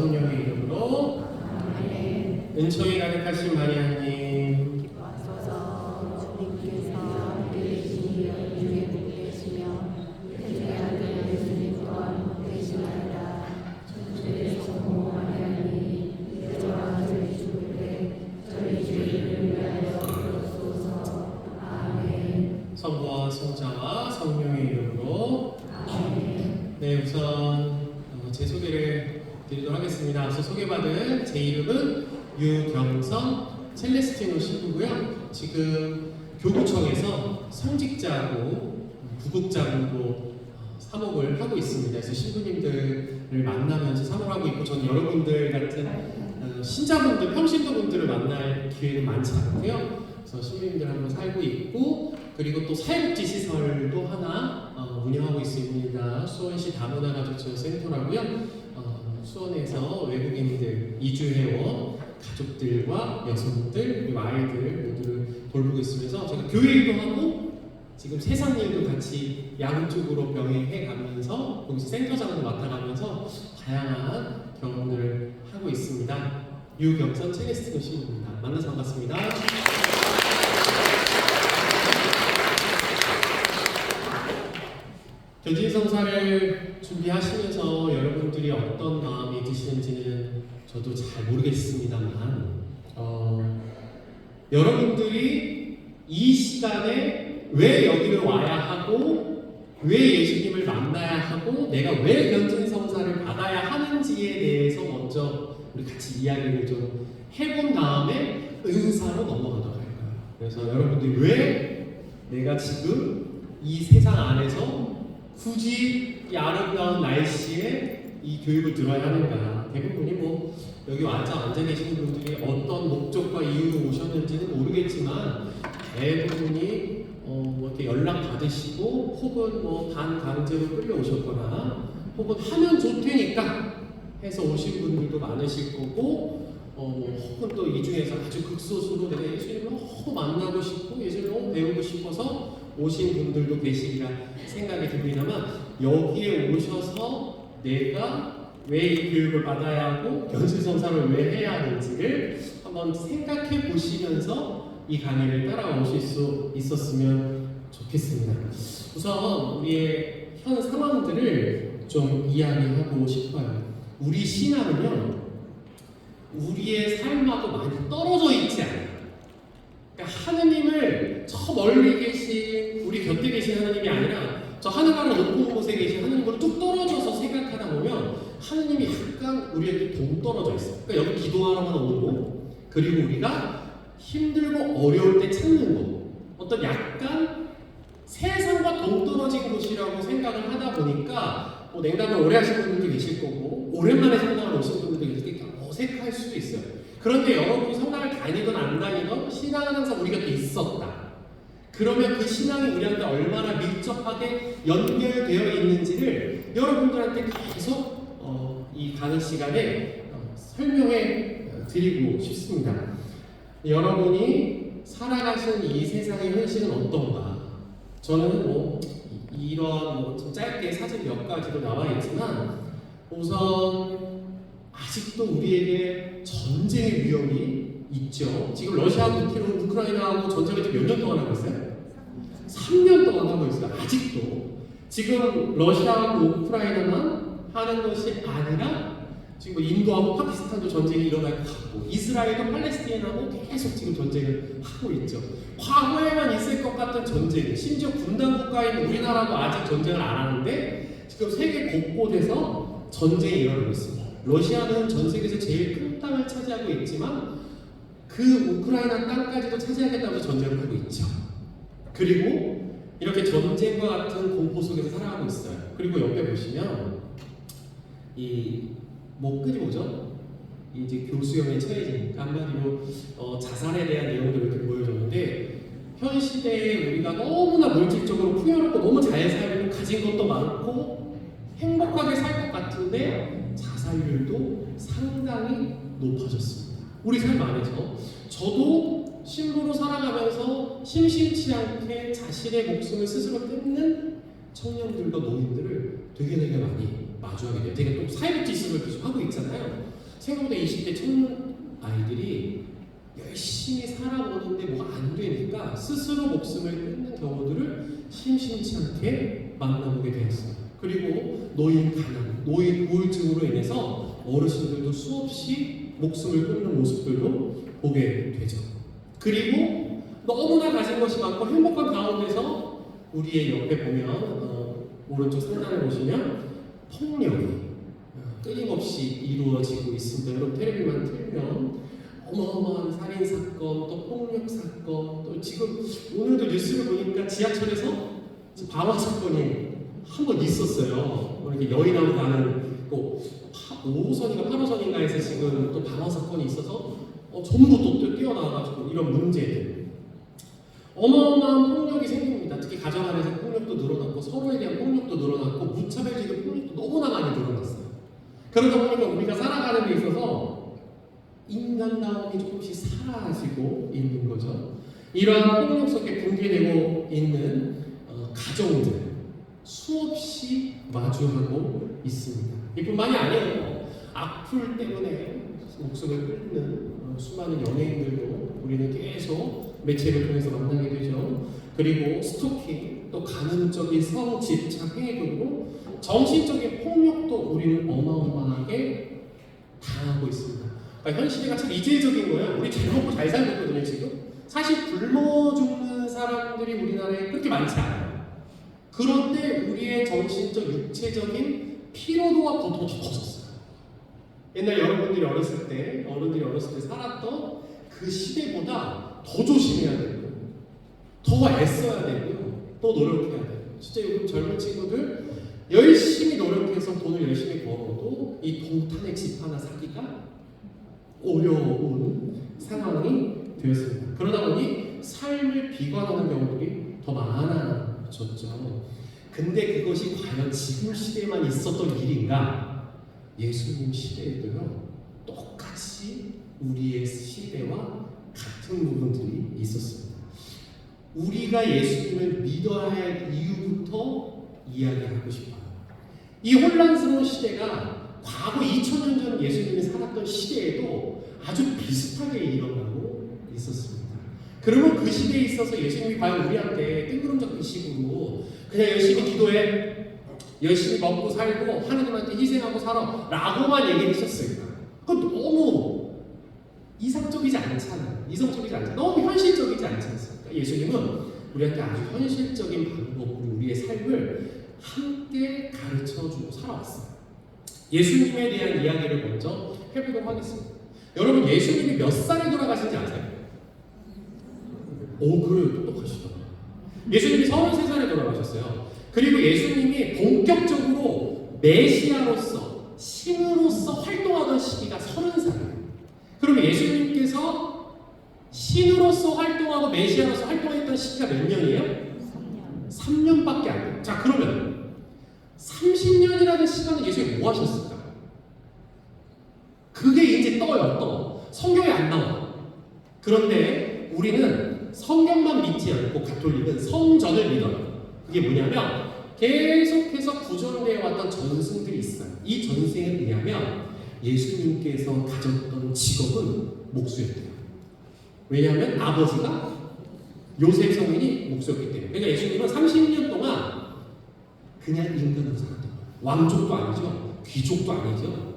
성령의 이름으로. 은총이 가득하신 마리아님, 기뻐하소서. 주님께서 함께 계시니 여인 중에 복되시며 태중의 아들 예수님 또한 복되시나이다. 천주의 성모 마리아님, 이제와 저희 죽을 때 저희 죄를 위하여 비옵소서. 아멘. 성부와 성자와 성령의 이름으로. 아멘. 네, 우선 제 소개를 드리도록 하겠습니다. 앞서 소개받은 제 이름은 유경선 첼레스티노 신부고요. 지금 교구청에서 성직자고 부국장으로 사목을 하고 있습니다. 그래서 신부님들을 만나면서 사목을 하고 있고, 저는 여러분들 같은 신자분들, 평신도분들을 만날 기회는 많지 않고요. 그래서 신부님들 한번 살고 있고, 그리고 또 사회복지 시설도 하나 운영하고 있습니다. 수원시 다문화가족지원센터라고요. 수원에서 외국인들 이주해온 가족들과 여성들 그리고 아이들 모두를 돌보고 있으면서 제가 교회 일도 하고 지금 세상 일도 같이 양쪽으로 병행해 가면서 거기서 센터장도 맡아가면서 다양한 경험들을 하고 있습니다. 유경선 첼레스티노 신부입니다. 만나서 반갑습니다. 견진성사를 준비하시면서 여러분들이 어떤 마음이 드시는지는 저도 잘 모르겠습니다만, 여러분들이 이 시간에 왜 여기를 와야 하고 왜 예수님을 만나야 하고 내가 왜 견진성사를 받아야 하는지에 대해서 먼저 우리 같이 이야기를 좀 해본 다음에 은사로 넘어가도록 할 거예요. 그래서 여러분들이 왜 내가 지금 이 세상 안에서 굳이 이 아름다운 날씨에 이 교육을 들어야 하는가? 대부분이 뭐 여기 앉아 계시는 분들이 어떤 목적과 이유로 오셨는지는 모르겠지만 대부분이 뭐 이렇게 연락 받으시고 혹은 뭐 반강제로 끌려오셨거나 혹은 하면 좋대니까 해서 오신 분들도 많으실 거고, 혹은 또 이 중에서 아주 극소수로 내가 예수님을 너무 만나고 싶고 예수님을 너무 배우고 싶어서 오신 분들도 계시리라 생각이 듭니다만, 여기에 오셔서 내가 왜 이 교육을 받아야 하고 견진성사를 왜 해야 하는지를 한번 생각해 보시면서 이 강의를 따라오실 수 있었으면 좋겠습니다. 우선 우리의 현 상황들을 좀 이야기하고 싶어요. 우리 신앙은요, 우리의 삶하고 많이 떨어져 있지 않아요. 그러니까 하느님을 저 멀리 계신 우리 곁에 계신 하느님이 아니라 저 하늘나라 높은 곳에 계신 하느님으로 뚝 떨어져서 생각하다 보면 하느님이 약간 우리에게 동떨어져 있어요. 그러니까 여기 기도하러만 오는 거, 그리고 우리가 힘들고 어려울 때 찾는 거, 어떤 약간 세상과 동떨어진 곳이라고 생각을 하다 보니까 냉담을 오래 하신 분들도 계실 거고 오랜만에 성당을 오신 분들도 계시니까 어색할 수도 있어요. 그런데 여러분이 성당을 다니든 안 다니든 신앙은 항상 우리 곁에 있었다. 그러면 그 신앙이 우리한테 얼마나 밀접하게 연결되어 있는지를 여러분들한테 계속 이 강의 시간에 설명해 드리고 싶습니다. 여러분이 살아가신 이 세상의 현실은 어떤가? 저는 이런 좀 짧게 사진 몇 가지로 나와 있지만, 우선 아직도 우리에게 전쟁의 위험이 있죠. 지금 러시아하고 우크라이나하고 전쟁을 지금 몇 년 동안 하고 있어요? 3년 동안 하고 있어요. 아직도. 지금 러시아하고 우크라이나만 하는 것이 아니라 지금 인도하고 파키스탄도 전쟁이 일어날 것 같고 이스라엘도 팔레스타인하고 계속 지금 전쟁을 하고 있죠. 과거에만 있을 것 같은 전쟁, 심지어 분단 국가인 우리나라도 아직 전쟁을 안 하는데 지금 세계 곳곳에서 전쟁이 일어나고 있습니다. 러시아는 전 세계에서 제일 큰 땅을 차지하고 있지만 그 우크라이나 땅까지도 차지하겠다고 전쟁을 하고 있죠. 그리고 이렇게 전쟁과 같은 공포 속에서 살아가고 있어요. 그리고 옆에 보시면 이 목글이 뭐죠? 이제 교수형에 처해지니까 한마디로 자살에 대한 내용들을 이렇게 보여줬는데, 현 시대에 우리가 너무나 물질적으로 풍요롭고 너무 잘 살고 가진 것도 많고 행복하게 살 것 같은데 자살률도 상당히 높아졌습니다. 우리 삶 안에서 저도 신부로 살아가면서 심심치 않게 자신의 목숨을 스스로 끊는 청년들과 노인들을 되게 많이 마주하게 돼요. 되게 또 사회복지 시설을 계속 하고 있잖아요. 생각보다 20대 청년 아이들이 열심히 살아보는데 뭐가 안 되니까 스스로 목숨을 끊는 경우들을 심심치 않게 만나보게 되었어요. 그리고 노인 가난, 노인 우울증으로 인해서 어르신들도 수없이 목숨을 끊는 모습들도 보게 되죠. 그리고 너무나 가진 것이 많고 행복한 가운데서 우리의 옆에 보면 오른쪽 상단에 보시면 폭력이 끊임없이 이루어지고 있습니다. 여러분 텔레비만 틀면 어마어마한 살인 사건, 또 폭력 사건, 또 지금 오늘도 뉴스를 보니까 지하철에서 방화 사건이 한 번 있었어요. 이렇게 여의나무 가는 5호선인가 8호선인가에서 지금 또 방화 사건이 있어서 전부 또 뛰어나와가지고 이런 문제들. 어마어마한 폭력이 생깁니다. 특히 가정 안에서 폭력도 늘어났고 서로에 대한 폭력도 늘어났고 무차별적인 폭력도 너무나 많이 늘어났어요. 그러다 보니까 우리가 살아가는 데 있어서 인간다움이 조금씩 사라지고 있는 거죠. 이러한 폭력 속에 붕괴되고 있는 가정들 수없이 마주하고 있습니다. 이뿐만이 아니에요. 악플 때문에 목숨을 끊는 수많은 연예인들도 우리는 계속 매체를 통해서 만나게 되죠. 그리고 스토킹, 또 가능적인 성집착 행위도 정신적인 폭력도 우리는 어마어마하게 당하고 있습니다. 그러니까 현 시대가 참 이질적인 거예요. 우리 잘 먹고 잘 살고 있거든요 지금. 사실 굶어 죽는 사람들이 우리나라에 그렇게 많지 않아요. 그런데 우리의 정신적, 육체적인 피로도가 더 커졌어요. 옛날 여러분들이 어렸을 때, 어른들이 어렸을 때 살았던 그 시대보다 더 조심해야 되고, 더 애써야 되고, 또 노력해야 되고. 진짜 요즘 젊은 친구들 열심히 노력해서 돈을 열심히 벌어도 이 동탄의 집 하나 사기가 어려운 상황이 되었습니다. 그러다 보니 삶을 비관하는 경우들이 더 많아졌죠. 근데 그것이 과연 지금 시대에만 있었던 일인가? 예수님 시대에도요, 똑같이 우리의 시대와 같은 부분들이 있었습니다. 우리가 예수님을 믿어야 할 이유부터 이야기하고 싶어요. 이 혼란스러운 시대가 과거 2000년 전 예수님이 살았던 시대에도 아주 비슷하게 일어나고 있었습니다. 그러면 그 시대에 있어서 예수님이 과연 우리한테 뜬구름 식으로 그냥 열심히 기도해, 열심히 먹고 살고 하나님한테 희생하고 살아 라고만 얘기하셨을까? 그건 너무 이상적이지 않잖아요. 이성적이지 않잖아요. 너무 현실적이지 않지 않습니까? 예수님은 우리한테 아주 현실적인 방법으로 우리의 삶을 함께 가르쳐주고 살아왔어요. 예수님에 대한 이야기를 먼저 해보도록 하겠습니다. 여러분 예수님이 몇 살에 돌아가신지 아세요? 그래요. 똑똑하시다. 예수님이 33살에 돌아가셨어요. 그리고 예수님이 본격적으로 메시아로서 신으로서 활동하던 시기가 30살이에요. 그럼 예수님께서 신으로서 활동하고 메시아로서 활동했던 시기가 몇 년이에요? 3년밖에 안 돼요. 자, 그러면 30년이라는 시간은 예수님이 뭐 하셨을까? 그게 이제 떠요. 성경에 안 나와. 그런데 우리는 성경만 믿지 않고 가톨릭은 성전을 믿어요. 그게 뭐냐면 계속해서 구전되어 왔던 전승들이 있어요. 이 전승에 의하면 예수님께서 가졌던 직업은 목수였대요. 왜냐하면 아버지가 요셉 성인이 목수였기 때문에. 그러니까 예수님은 30년 동안 그냥 인간으로 살았던 거예요. 왕족도 아니죠. 귀족도 아니죠.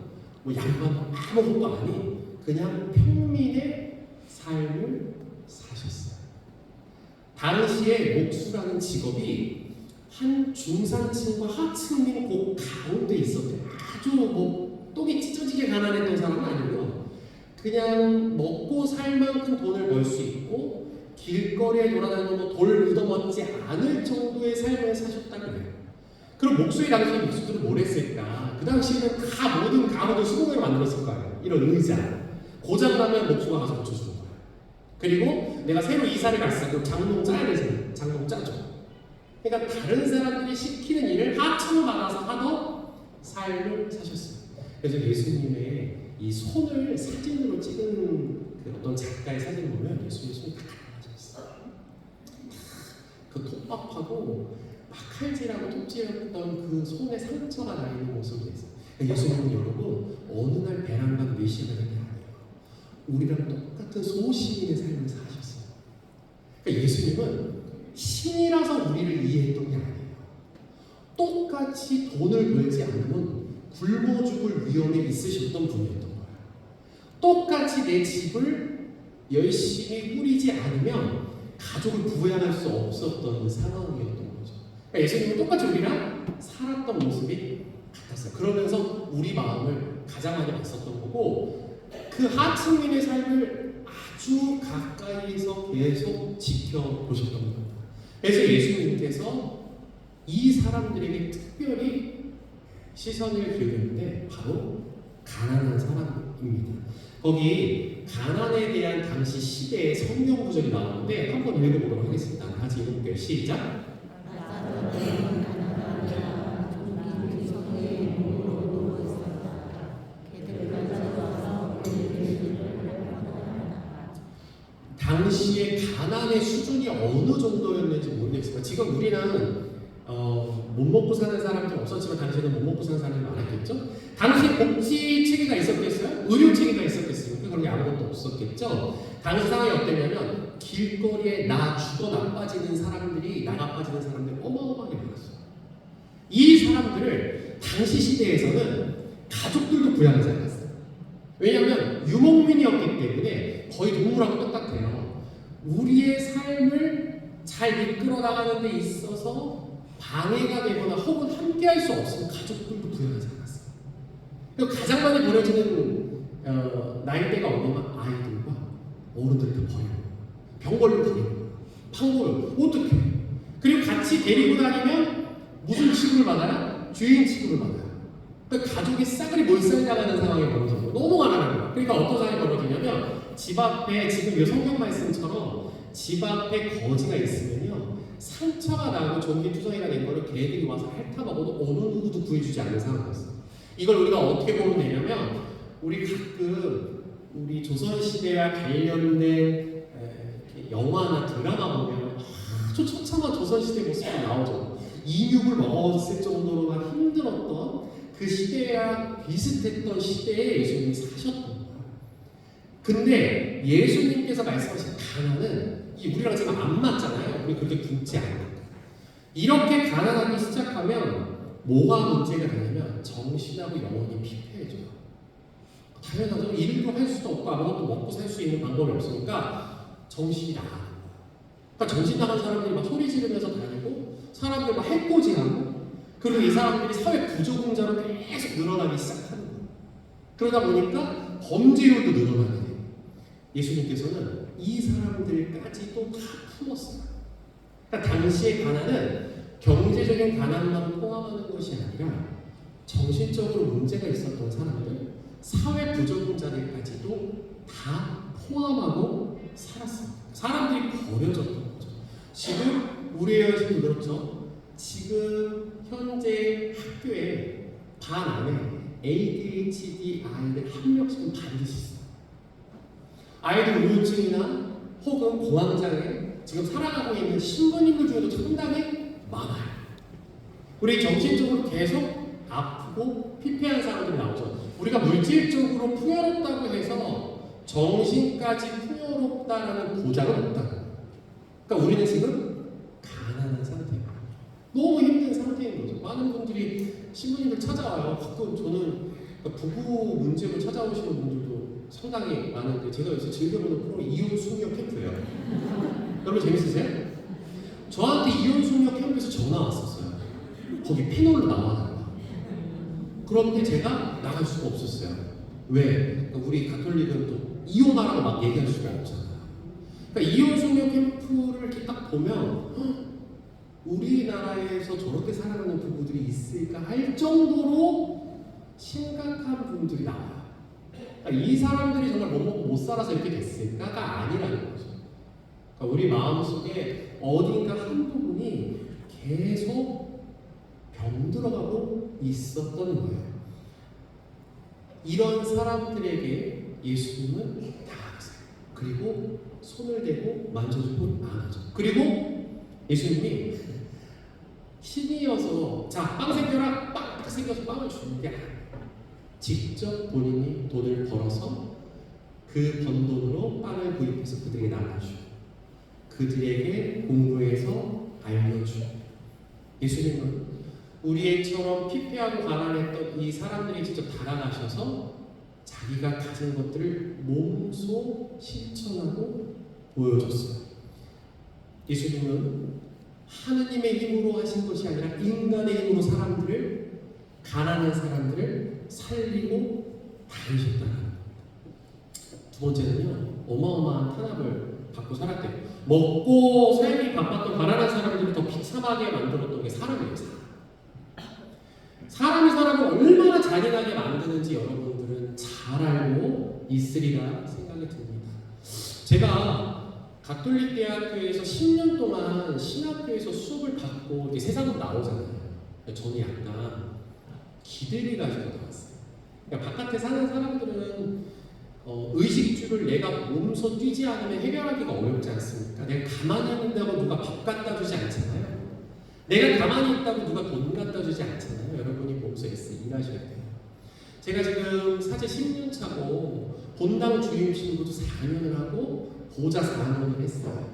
양반 아무것도 아닌 그냥 평민의 삶을 사셨어요. 당시에 목수라는 직업이 한 중산층과 하층민 그 가운데 있었대요. 아주 똥이 찢어지게 가난했던 사람은 아니고요. 그냥 먹고 살 만큼 돈을 벌 수 있고 길거리에 돌아다니면 돌 묻어먹지 않을 정도의 삶을 사셨다 그래요. 그럼 목수의 당시 목수들은 뭘 했을까? 그 당시에는 다 모든 가구도 수공예로 만들었을 거예요. 이런 의자. 고장나면 목수가 가서 고쳐주는 거예요. 그리고 내가 새로 이사를 갔어. 그럼 장롱 짜야 되잖아요. 장롱 짜죠. 그러니까 다른 사람들이 시키는 일을 하청을 받아서 하던 삶을 사셨어요. 그래서 예수님의 이 손을 사진으로 찍은 그 어떤 작가의 사진을 보면 예수님의 손이 다 갈라졌어요. 그 톱밥하고 막 칼질하고 톱질했던 그 손에 상처가 나 있는 모습이 있어요. 예수님은 여러분 어느 날 배랑 간 메시아 신이라서 우리를 이해했던 게 아니에요. 똑같이 돈을 벌지 않으면 굶어 죽을 위험에 있으셨던 분이었던 거예요. 똑같이 내 집을 열심히 꾸리지 않으면 가족을 부양할 수 없었던 상황이었던 거죠. 그러니까 예수님은 똑같이 우리랑 살았던 모습이 같았어요. 그러면서 우리 마음을 가장 많이 봤었던 거고, 그 하층민의 삶을 아주 가까이서 계속 지켜보셨던 겁니다. 그래서 예수님께서 이 사람들에게 특별히 시선을 기울였는데 바로 가난한 사람입니다. 거기 가난에 대한 당시 시대의 성경 구절이 나오는데 한번 읽어보도록 하겠습니다. 같이 읽어볼게요. 시작. 당시의 가난의 수준이 어느 정도였는지 모르겠지만 지금 우리는 못 먹고 사는 사람들 없었지만 당시에는 못 먹고 사는 사람이 많았겠죠. 당시 복지 체계가 있었겠어요? 의료 체계가 있었겠습니까? 그런 게 아무것도 없었겠죠. 당시 상황이 어땠냐면 길거리에 죽어 나빠지는 사람들이 어마어마하게 많았어요. 이 사람들을 당시 시대에서는 가족들도 부양하지 않았어요. 왜냐하면 유목민이었기 때문에 거의 동물하고 똑같아요. 우리의 삶을 잘 이끌어 나가는 데 있어서 방해가 되거나 혹은 함께할 수 없으면 가족들도 부양하지 않았어요. 그리고 가장 많이 버려지는 나이대가 뭐냐면 아이들과 어른들한테 버려요. 병 걸려 버려요. 판고요. 어떻게? 그리고 같이 데리고 다니면 무슨 취급을 받아요? 주인 취급을 받아요. 그러니까 가족이 싸그리 몰살당하는 상황이 벌어져요. 너무 가난한 거예요. 그러니까 어떤 상황이 벌어지냐면 집 앞에 지금 이 성경 말씀처럼 집 앞에 거지가 있으면요 상처가 나고 전기투성이가 된 거를 걔들이 와서 핥아먹어도 어느 누구도 구해주지 않는 상황이었어요. 이걸 우리가 어떻게 보면 되냐면 우리 가끔 우리 조선시대와 관련된 영화나 드라마 보면 아주 처참한 조선시대 모습이 나오죠. 인육을 먹었을 정도로만 힘들었던 그 시대와 비슷했던 시대에 예수님이 사셨던 거예요. 근데 예수님께서 말씀하신 가난은 우리랑 지금 안 맞잖아요. 우리 그렇게 굶지 않아요. 이렇게 가난하기 시작하면 뭐가 문제가 되냐면 정신하고 영혼이 피폐해져요. 당연하죠. 일도 할 수도 없고 아무것도 먹고 살 수 있는 방법이 없으니까 정신이 나가는 거예요. 그러니까 정신 나간 사람들이 막 소리 지르면서 다니고 사람들 막 해코지하고 그리고 이 사람들이 사회 부조공자로 계속 늘어나기 시작하는 거예요. 그러다 보니까 범죄율도 늘어나게 돼요. 예수님께서는 이 사람들까지도 다 품었어요. 그러니까 당시의 가난은 경제적인 가난만 포함하는 것이 아니라 정신적으로 문제가 있었던 사람들, 사회 부조공자들까지도 다 포함하고 살았습니다. 사람들이 버려졌던 거죠. 지금 우리의 여신도 그렇죠. 지금 현재 학교에 반 안에 ADHD 아이들 한 명씩은 반드시 있어요. 아이들 우울증이나 혹은 공황장애 지금 살아가고 있는 신부님들 중에도 상당히 많아요. 우리 정신적으로 계속 아프고 피폐한 사람들이 나오죠. 우리가 물질적으로 풍요롭다고 해서 정신까지 풍요롭다라는 보장은 없다. 그러니까 우리는 지금 가난한 상태예요. 너무 힘든 상태인 거죠. 많은 분들이 신부님들 찾아와요. 가끔 저는 부부 문제로 찾아오시는 분들도 상당히 많은데 제가 요새 즐겨보는 프로 이혼 숙녀 캠프예요. 여러분 재밌으세요? 저한테 이혼 숙녀 캠프에서 전화 왔었어요. 거기 패널로 나와달라. 그런데 제가 나갈 수가 없었어요. 왜? 그러니까 우리 가톨릭은 또 이혼하라고 막 얘기할 수가 없잖아요. 그러니까 이혼 숙녀 캠프를 이렇게 딱 보면 우리나라에서 저렇게 살아가는 부부들이 있을까 할 정도로 심각한 분들이 나와요. 그러니까 이 사람들이 정말 못 먹고 못 살아서 이렇게 됐을까가 아니라는 거죠. 그러니까 우리 마음속에 어딘가 한 부분이 계속 병들어가고 있었던 거예요. 이런 사람들에게 예수님은 다가가세요. 그리고 손을 대고 만져주고 안아줘. 그리고 예수님이 신이어서 자, 빵 생겨라! 빵! 딱 생겨서 빵을 주는 게 아니에요. 직접 본인이 돈을 벌어서 그 번 돈으로 빵을 구입해서 그들에게 나눠주고 그들에게 공부해서 알려줘. 예수님은 우리처럼 피폐하고 가난했던 이 사람들이 직접 다가가셔서 자기가 가진 것들을 몸소 실천하고 보여줬어요. 예수님은 하느님의 힘으로 하신 것이 아니라 인간의 힘으로 사람들을, 가난한 사람들을 살리고 다니셨다는 겁니다. 두 번째는요, 어마어마한 탄압을 받고 살았대요. 먹고 삶이 바빴던 가난한 사람들을 더 비참하게 만들었던 게 사람이에요. 사람이 사람을 얼마나 잔인하게 만드는지 여러분들은 잘 알고 있으리라 생각이 듭니다. 제가 가톨릭 대학교에서 10년 동안 신학교에서 수업을 받고 이제 세상으로 나오잖아요. 저는 약간 기대를 가지고 나왔어요. 그러니까 바깥에 사는 사람들은 의식주를 내가 몸소 뛰지 않으면 해결하기가 어렵지 않습니까? 내가 가만히 있는다고 누가 밥 갖다 주지 않잖아요. 내가 가만히 있다고 누가 돈 갖다 주지 않잖아요. 여러분이 몸소 일하셔야 돼요. 제가 지금 사제 10년 차고 본당 주임 신부도 4년을 하고 보좌 4년을 했어요.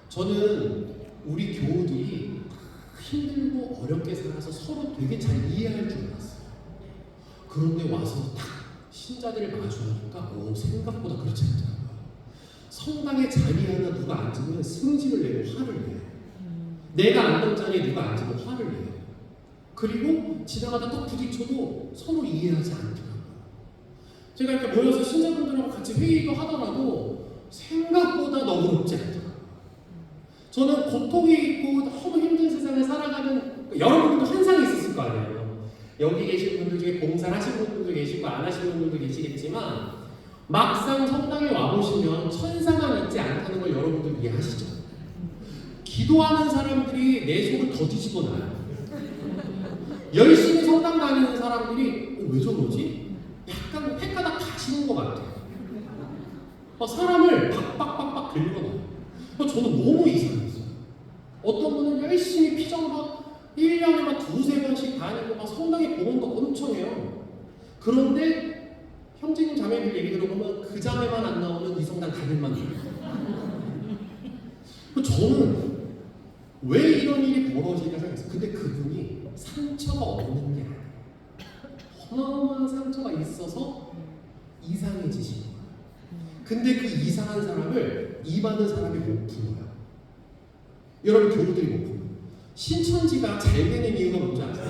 저는 우리 교우들이 힘들고 어렵게 살아서 서로 되게 잘 이해할 줄 알았어요. 그런데 와서 딱 신자들을 마주하니까 생각보다 그렇지 않더라고요. 성당에 자리 하나 누가 앉으면 승질을 내고 화를 내요. 내가 앉던 자리에 누가 앉으면 화를 내요. 그리고 지나가다 딱 부딪혀도 서로 이해하지 않더라고요. 제가 이렇게 모여서 신자분들하고 같이 회의도 하더라도 생각보다 너그럽지 않더라고요. 저는 고통이 있고 너무 힘든 세상을 살아가는, 여러분들도 환상이 있었을 거 아니에요. 여기 계신 분들 중에 봉사를 하시는 분들도 계시고 안 하시는 분들도 계시겠지만 막상 성당에 와보시면 천사만 있지 않다는 걸 여러분들 이해하시죠? 기도하는 사람들이 내 속을 더 뒤집어 놔요. 열심히 성당 다니는 사람들이 왜 저러지? 약간 헷가닥 가시는 것 같아요. 사람을 박박박박 긁어놔요. 저는 너무 이상했어요. 어떤 분은 열심히 피정막 1년에 막 2-3번씩 다니고 막 성당에 공헌도 엄청 해요. 그런데 형제님 자매들 얘기 들어보면 그 자매만 안 나오면 이 성당 다닐만 해요. 저는 왜 이런 일이 벌어질까 생각했어요. 근데 그분이 상처가 없는 게 아니에요. 어마어마한 상처가 있어서 이상해지신 거예요. 근데 그 이상한 사람을 입하는 사람이 못 풀어요. 여러분 교우들이 못 풀어요. 신천지가 잘 되는 이유가 뭔지 아세요?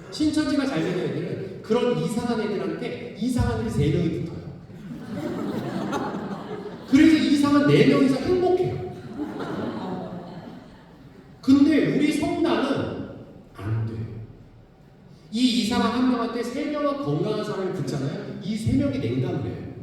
신천지가 잘 되는 애들은 그런 이상한 애들한테 이상한 애들 3명이 붙어요. 그래서 이상한 4명이서 행복해요. 근데 우리 성당은 안 돼요. 이 이상한 한 명한테 3명은 건강한 사람이 붙잖아요. 이 3명이 냉담을 해요.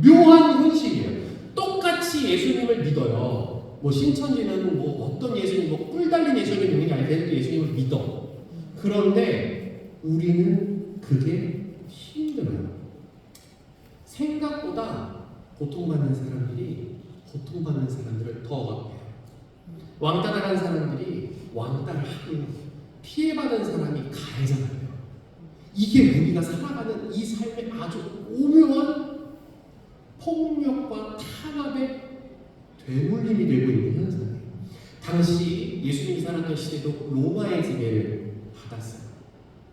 묘한 현실이에요. 똑같이 예수님을 믿어요. 뭐 신천지는 뭐 어떤 예수님, 뭐 뿔 달린 예수님을 믿는 게 아니라 걔네도 예수님을 믿어. 그런데 우리는 그게 힘들어요. 생각보다 고통받는 사람들이 고통받는 사람들을 더 어때요? 왕따 당한 사람들이 왕따를 하고 피해받은 사람이 가해자예요. 이게 우리가 살아가는 이 삶의 아주 오묘한 폭력과 탄압의 되물림이 되고 있는 현상이에요. 당시 예수님이 살았던 시대도 로마의 지배를 받았어요.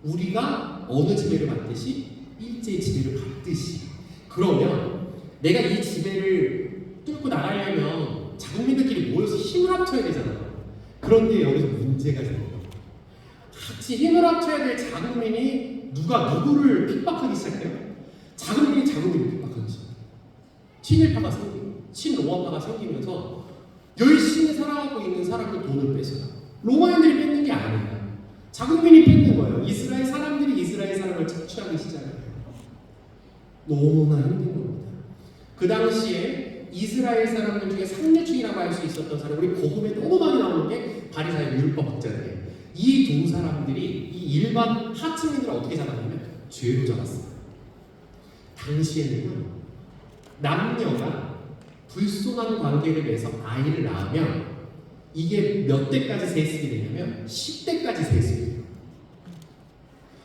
우리가 어느 지배를 받듯이 일제의 지배를 받듯이. 그러면 내가 이 지배를 뚫고 나가려면 자국민들끼리 모여서 힘을 합쳐야 되잖아요. 그런데 여기서 문제가 생겨요. 같이 힘을 합쳐야 될 자국민이 누가 누구를 핍박하기 시작해요? 자국민이 자국민을 핍박하기 시작해요. 친일파가 생기고 친로마파가 생기면서 열심히 살아가고 있는 사람들 돈을 뺏어요. 로마인들이 뺏는 게 아니에요. 자국민이 뺏는 거예요. 이스라엘 사람들이 이스라엘 사람을 착취하기 시작해요. 너무나 힘든 겁니다. 그 당시에 이스라엘 사람들 중에 상류층이라고 할 수 있었던 사람, 우리 복음에 너무 많이 나오는 게 바리사의 율법 학자들이에요. 이 두 사람들이 이 일반 하층민들을 어떻게 잡았냐면 죄로 잡았어요. 당시에는요, 남녀가 불손한 관계를 맺어서 아이를 낳으면 이게 몇 대까지 세습이 되냐면 10대까지 세습이 돼요.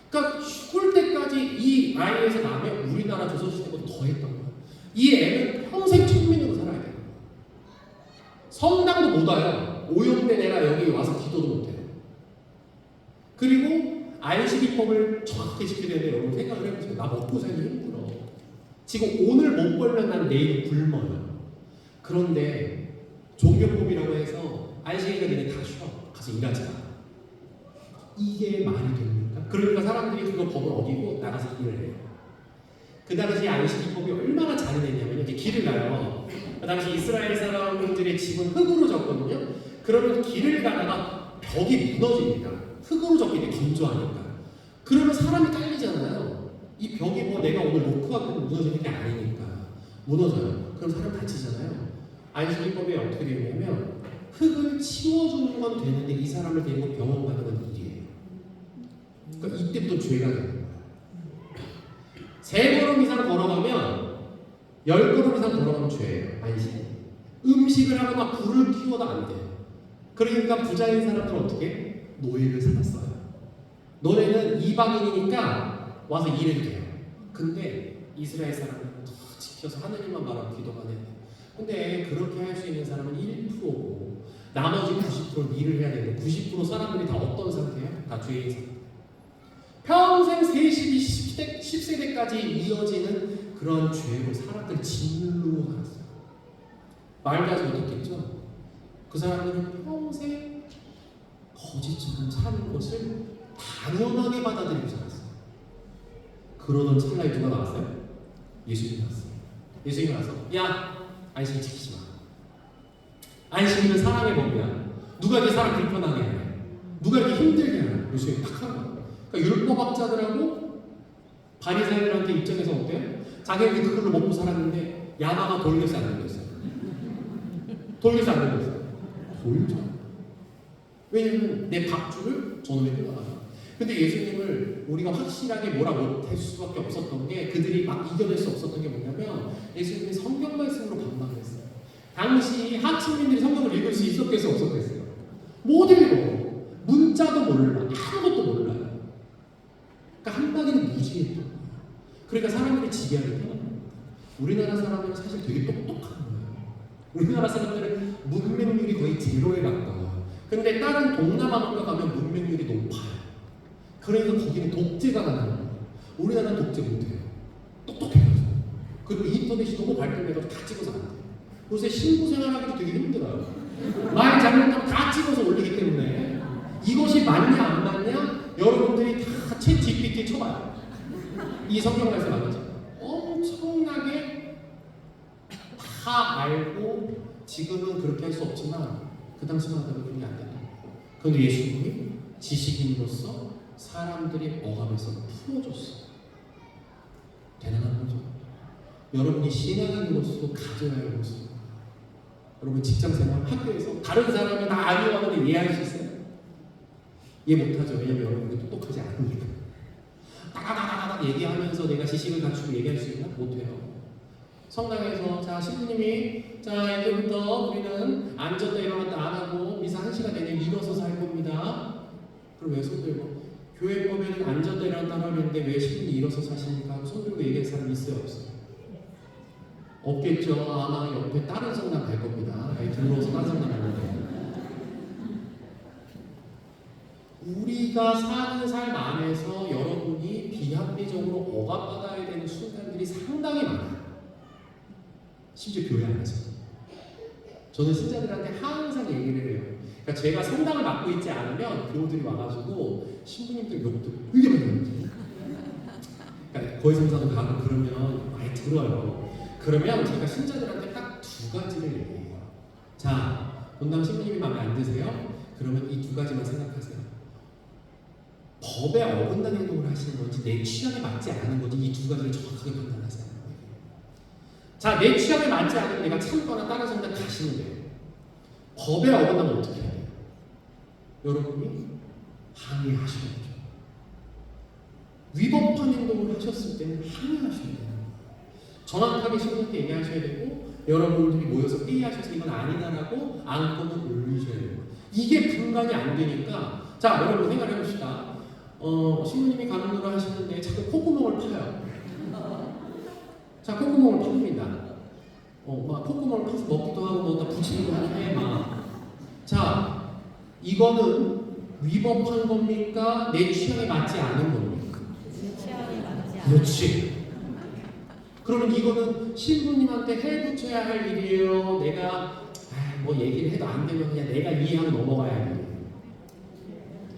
그러니까 죽을 때까지 이 아이에서 나면 우리나라 조선시대보다 더 했던 거예요. 이 애는 평생 천민으로 살아야 돼요. 가요. 오염된 애가 여기 와서 기도도 못해요. 그리고 안식일법을 정확하게 지켜야 되는데 여러분 생각을 해보세요. 나 먹고 살기 힘들어. 지금 오늘 못 벌면 난 내일 굶어요. 그런데 종교법이라고 해서 안식일에 너네 다 쉬어. 가서 일하지 마. 이게 말이 됩니까? 그러니까 사람들이 그거 법을 어기고 나가서 일을 해요. 그 당시 안식일법이 얼마나 잔인했냐면 이렇게 길을 가요. 그 당시 이스라엘 사람들의 집은 흙으로 졌거든요. 그러면 길을 가다가 벽이 무너집니다. 흙으로 졌기 때문에 건조하니까. 그러면 사람이 깔리잖아요. 이 벽이 뭐 내가 오늘 놓고 가고 무너지는 게 아니니까 무너져요. 그럼 사람 다치잖아요. 안식일법에 어떻게 되냐면 흙을 치워주는 건 되는데 이 사람을 데리고 병원 가는 건 일이에요. 그러니까 이때부터 죄가 되는 거예요. 3걸음 이상 걸어가면 10걸음 이상 걸어가면 죄예요. 안식. 음식을 하거나 불을 키워도 안 돼요. 그러니까 부자인 사람들은 어떻게? 노예를 삼았어요. 너네는 이방인이니까 와서 일해도 돼요. 근데 이스라엘 사람은 더 지켜서 하느님만 말하고 기도만 해요. 근데 그렇게 할 수 있는 사람은 1%고 나머지 90%는 일을 해야 되는데 90% 사람들이 다 어떤 상태예요? 다 죄인 상태. 평생 10세대까지 이어지는 그런 죄로 사람들 진로 살았어요. 말도 하지 못했겠죠? 그 사람들은 평생 거짓처럼 사는 것을 당연하게 받아들이고 살았어요. 그러던 찰나에 누가 나왔어요? 예수님이 나왔어요. 예수님이 나와서 야! 안식일 지키지 마. 안식일은 사랑의 법이야. 누가 이렇게 사람 불편하게 해? 누가 이렇게 힘들게 해? 예수님이 딱 하는 거예요. 그러니까 율법학자들하고 바리새인들한테 입장에서 어때요? 자기는 그걸로 먹고 살았는데 야마가 돌려서 안 돌렸어요. 돌려서 안 돌렸어요. 돌죠. 왜냐면 내 밥줄을 저놈이 끊어가요. 근데 예수님을 우리가 확실하게 뭐라 못할 수밖에 없었던 게 그들이 막 이겨낼 수 없었던 게 뭐냐면 예수님이 성경 말씀으로 반박했어요. 당시 하층민들이 성경을 읽을 수 있었겠어요? 없었겠어요? 못 읽어. 문자도 몰라. 아무것도 몰라요. 그러니까 한마디는 무지했던 거예요. 그러니까 사람들이 지배하게 돼요. 우리나라 사람들은 사실 되게 똑똑한 거예요. 우리나라 사람들은 문맹률이 거의 제로에 가까워요. 근데 다른 동남아 국가 가면 문맹률이 높아요. 그러니까 거기는 독재가 가능한 거예요. 우리나라는 독재 못해요. 똑똑해가지고. 그리고 인터넷이 너무 발달해서 다 찍어서 안 돼요. 요새 신부 생활하기도 되게 힘들어요. 말 잘못하면 다 찍어서 올리기 때문에 이것이 맞냐 안 맞냐 여러분들이 다 챗 GPT 쳐봐요. 이 성경 말씀 맞죠? 엄청나게 다 알고 지금은 그렇게 할 수 없지만 그 당시만 하다가 그게 안 됐다. 그런데 예수님이 지식인으로서 사람들이 억압에서 풀어줬어. 대단한 거죠. 여러분이 신앙인으로서 가져야 할 모습. 여러분 직장생활, 학교에서 다른 사람이 다 아니요 하는데 이해할 수 있어요? 이해 못하죠. 왜냐면 여러분이 똑똑하지 않으니까. 따다다다다 얘기하면서 내가 지식을 갖추고 얘기할 수 있나? 못해요. 성당에서 자 신부님이 자 이제부터 우리는 앉았다 일어났다 안 하고 미사 1시간 내내 일어서서 할 겁니다. 그럼 왜 손들고 교회법에는 앉았다 일어났다 하는데 왜 신부님이 일어서서 하십니까? 하고 손들고 얘기할 사람 있어요 없어요? 없겠죠. 아마 옆에 다른 성당 갈 겁니다. 들어서 다른 성당 가는데 우리가 사는 삶 안에서 여러분이 비합리적으로 억압받아야 되는 순간들이 상당히 많아요. 심지어 교회 안에서. 저는 신자들한테 항상 얘기를 해요. 그러니까 제가 성당을 맡고 있지 않으면 교우들이 와가지고 신부님들 욕도 되게 많이 해요. 그러니까 거의 성사도 가고 그러면 많이 들어요. 그러면 제가 신자들한테 딱 두 가지를 얘기해요. 자, 본당 신부님이 마음에 안 드세요? 그러면 이 두 가지만 생각하세요. 법에 어긋나는 행동을 하시는 건지 내 취향에 맞지 않은 건지 이 두 가지를 정확하게 판단하세요. 자, 내 취향에 맞지 않으면 내가 참거나 다른 성당 가시면 돼요. 법에 어긋나면 어떻게 해야 돼요? 여러분이 항의하셔야죠. 위법한 행동을 하셨을 때는 항의하셔야 돼요. 정확하게 신부님께 얘기하셔야 되고 여러분들이 모여서 회의하셔서 이건 아니다라고 안건을 올리셔야 돼요. 이게 분간이 안 되니까 자, 여러분 생각해 봅시다. 신부님이 간호를 하시는데 자꾸 콧구멍을 파요. 자, 콧구멍을 팝니다. 막 콧구멍을 파서 먹기도 하고 뭐다 붙이기도 하는데 막 자, 이거는 위법한 겁니까? 내 취향에 맞지 않은 겁니까? 취향에 맞지 않아. 그렇지. 그러면 이거는 신부님한테 해붙여야 할 일이에요. 내가 뭐 얘기를 해도 안 되면 그냥 내가 이해하고 넘어가야 해.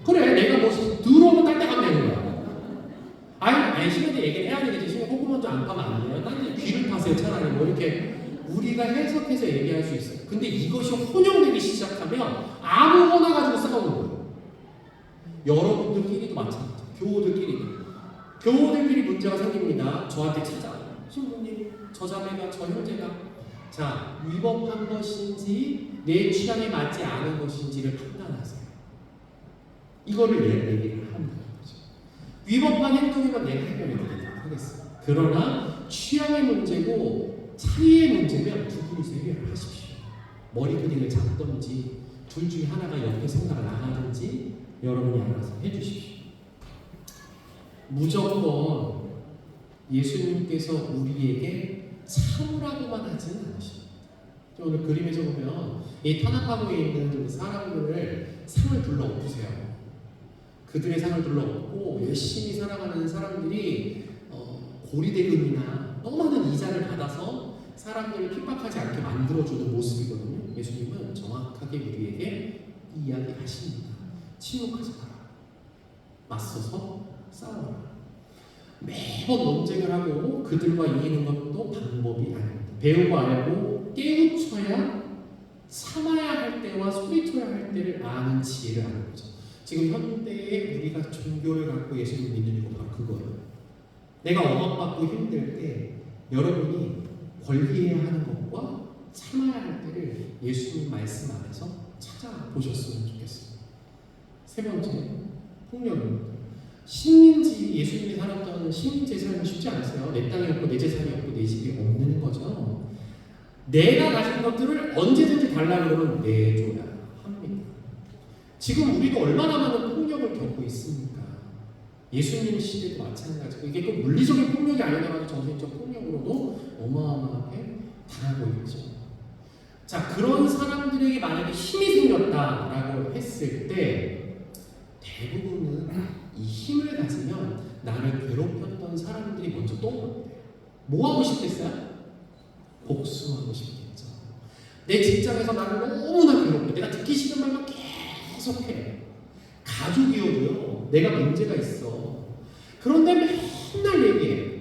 그래, 내가 뭐 들어오면 깔딱하면 되는 거야. 아니 신부한테 얘기를 해야 되겠지. 신부 콧구 먼저 안 파면 안 돼요. 딴 귀를 파세요. 차라리 뭐 이렇게 우리가 해석해서 얘기할 수 있어요. 근데 이것이 혼용되기 시작하면 아무거나 가지고 싸우는 거예요. 여러분들끼리도 마찬가지. 교우들끼리 문제가 생깁니다. 저한테 찾아와요. 신부님, 저 자매가, 저 형제가 자, 위법한 것인지 내 취향에 맞지 않은 것인지를 판단하세요. 이거를 얘기를 하는 거죠. 위법한 행동이면 내가 해결해 드리도록 하겠습니다. 그러나 취향의 문제고 차이의 문제면 두 분이서 해결을 하십시오. 머리 그림을 잡든지 둘 중에 하나가 옆에 생각을 나가든지 여러분이 알아서 해주십시오. 무조건 예수님께서 우리에게 참으라고만 하지는 않으십니다. 오늘 그림에서 보면 이 탄압하고 있는 사람들을 상을 둘러 엎으세요. 그들의 상을 둘러 엎고 열심히 살아가는 사람들이 고리대금이나 너무 많은 이자를 받아서 사람들을 핍박하지 않게 만들어주는 모습이거든요. 예수님은 정확하게 우리에게 이 이야기 하십니다. 침묵하지 마라. 맞서서 싸워라. 매번 논쟁을 하고 그들과 이기는 것도 방법이 아닙니다. 배우고 알고 깨우쳐야 참아야 할 때와 소리쳐야 할 때를 아는 지혜를 아는 거죠. 지금 현대에 우리가 종교를 갖고 예수님 믿는 이유가 바로 그거예요. 내가 억압받고 힘들 때 여러분이 권리해야 하는 것과 참아야 할 때를 예수님 말씀 안에서 찾아보셨으면 좋겠습니다. 세 번째, 폭력입니다. 식민지, 예수님이 살았던 식민지의 삶은 쉽지 않았어요. 내 땅이 없고 내 재산이 없고 내 집이 없는 거죠. 내가 가진 것들을 언제든지 달라고 그러면 내줘야 합니다. 지금 우리도 얼마나 많은 폭력을 겪고 있습니까? 예수님 시대도 마찬가지고 이게 또 물리적인 폭력이 아니더라도 정신적 폭력으로도 어마어마하게 당하고 있죠. 자, 그런 사람들에게 만약에 힘이 생겼다라고 했을 때 대부분은 이 힘을 가지면 나를 괴롭혔던 사람들이 먼저 떠오르는데 뭐 하고 싶겠어요? 복수하고 싶겠죠. 내 직장에서 나를 너무나 괴롭혀. 내가 듣기 싫은 말만 계속해. 가족이어도요. 내가 문제가 있어. 그런데 맨날 얘기해.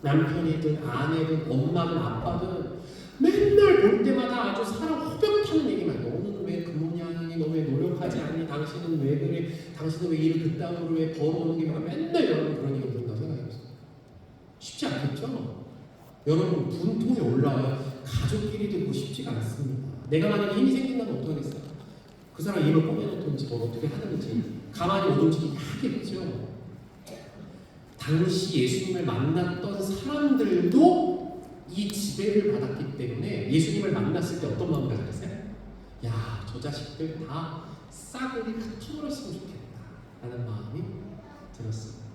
남편이든 아내든 엄마든 아빠든 맨날 볼 때마다 아주 사람 호벽하는 얘기만 해. 너는 왜 그 모양이니? 너 왜 노력하지 않니? 당신은 왜 그래? 당신은 왜 일을 그따구로 왜 벌어오는 게 맨날 여러분 그런 얘기 들은다고 생각해보세요. 쉽지 않겠죠? 여러분 분통에 올라와요. 가족끼리 듣고 쉽지가 않습니다. 내가 만약에 힘이 생긴다면 어떡하겠어요? 그 사람 입을 꺼내놓든지 뭘 어떻게 하든지 가만히 오든지 하겠죠. 당시 예수님을 만났던 사람들도 이 지배를 받았기 때문에 예수님을 만났을 때 어떤 마음을 가졌어요? 야, 저 자식들 다 싸그리 흩어버렸으면 좋겠다 라는 마음이 들었습니다.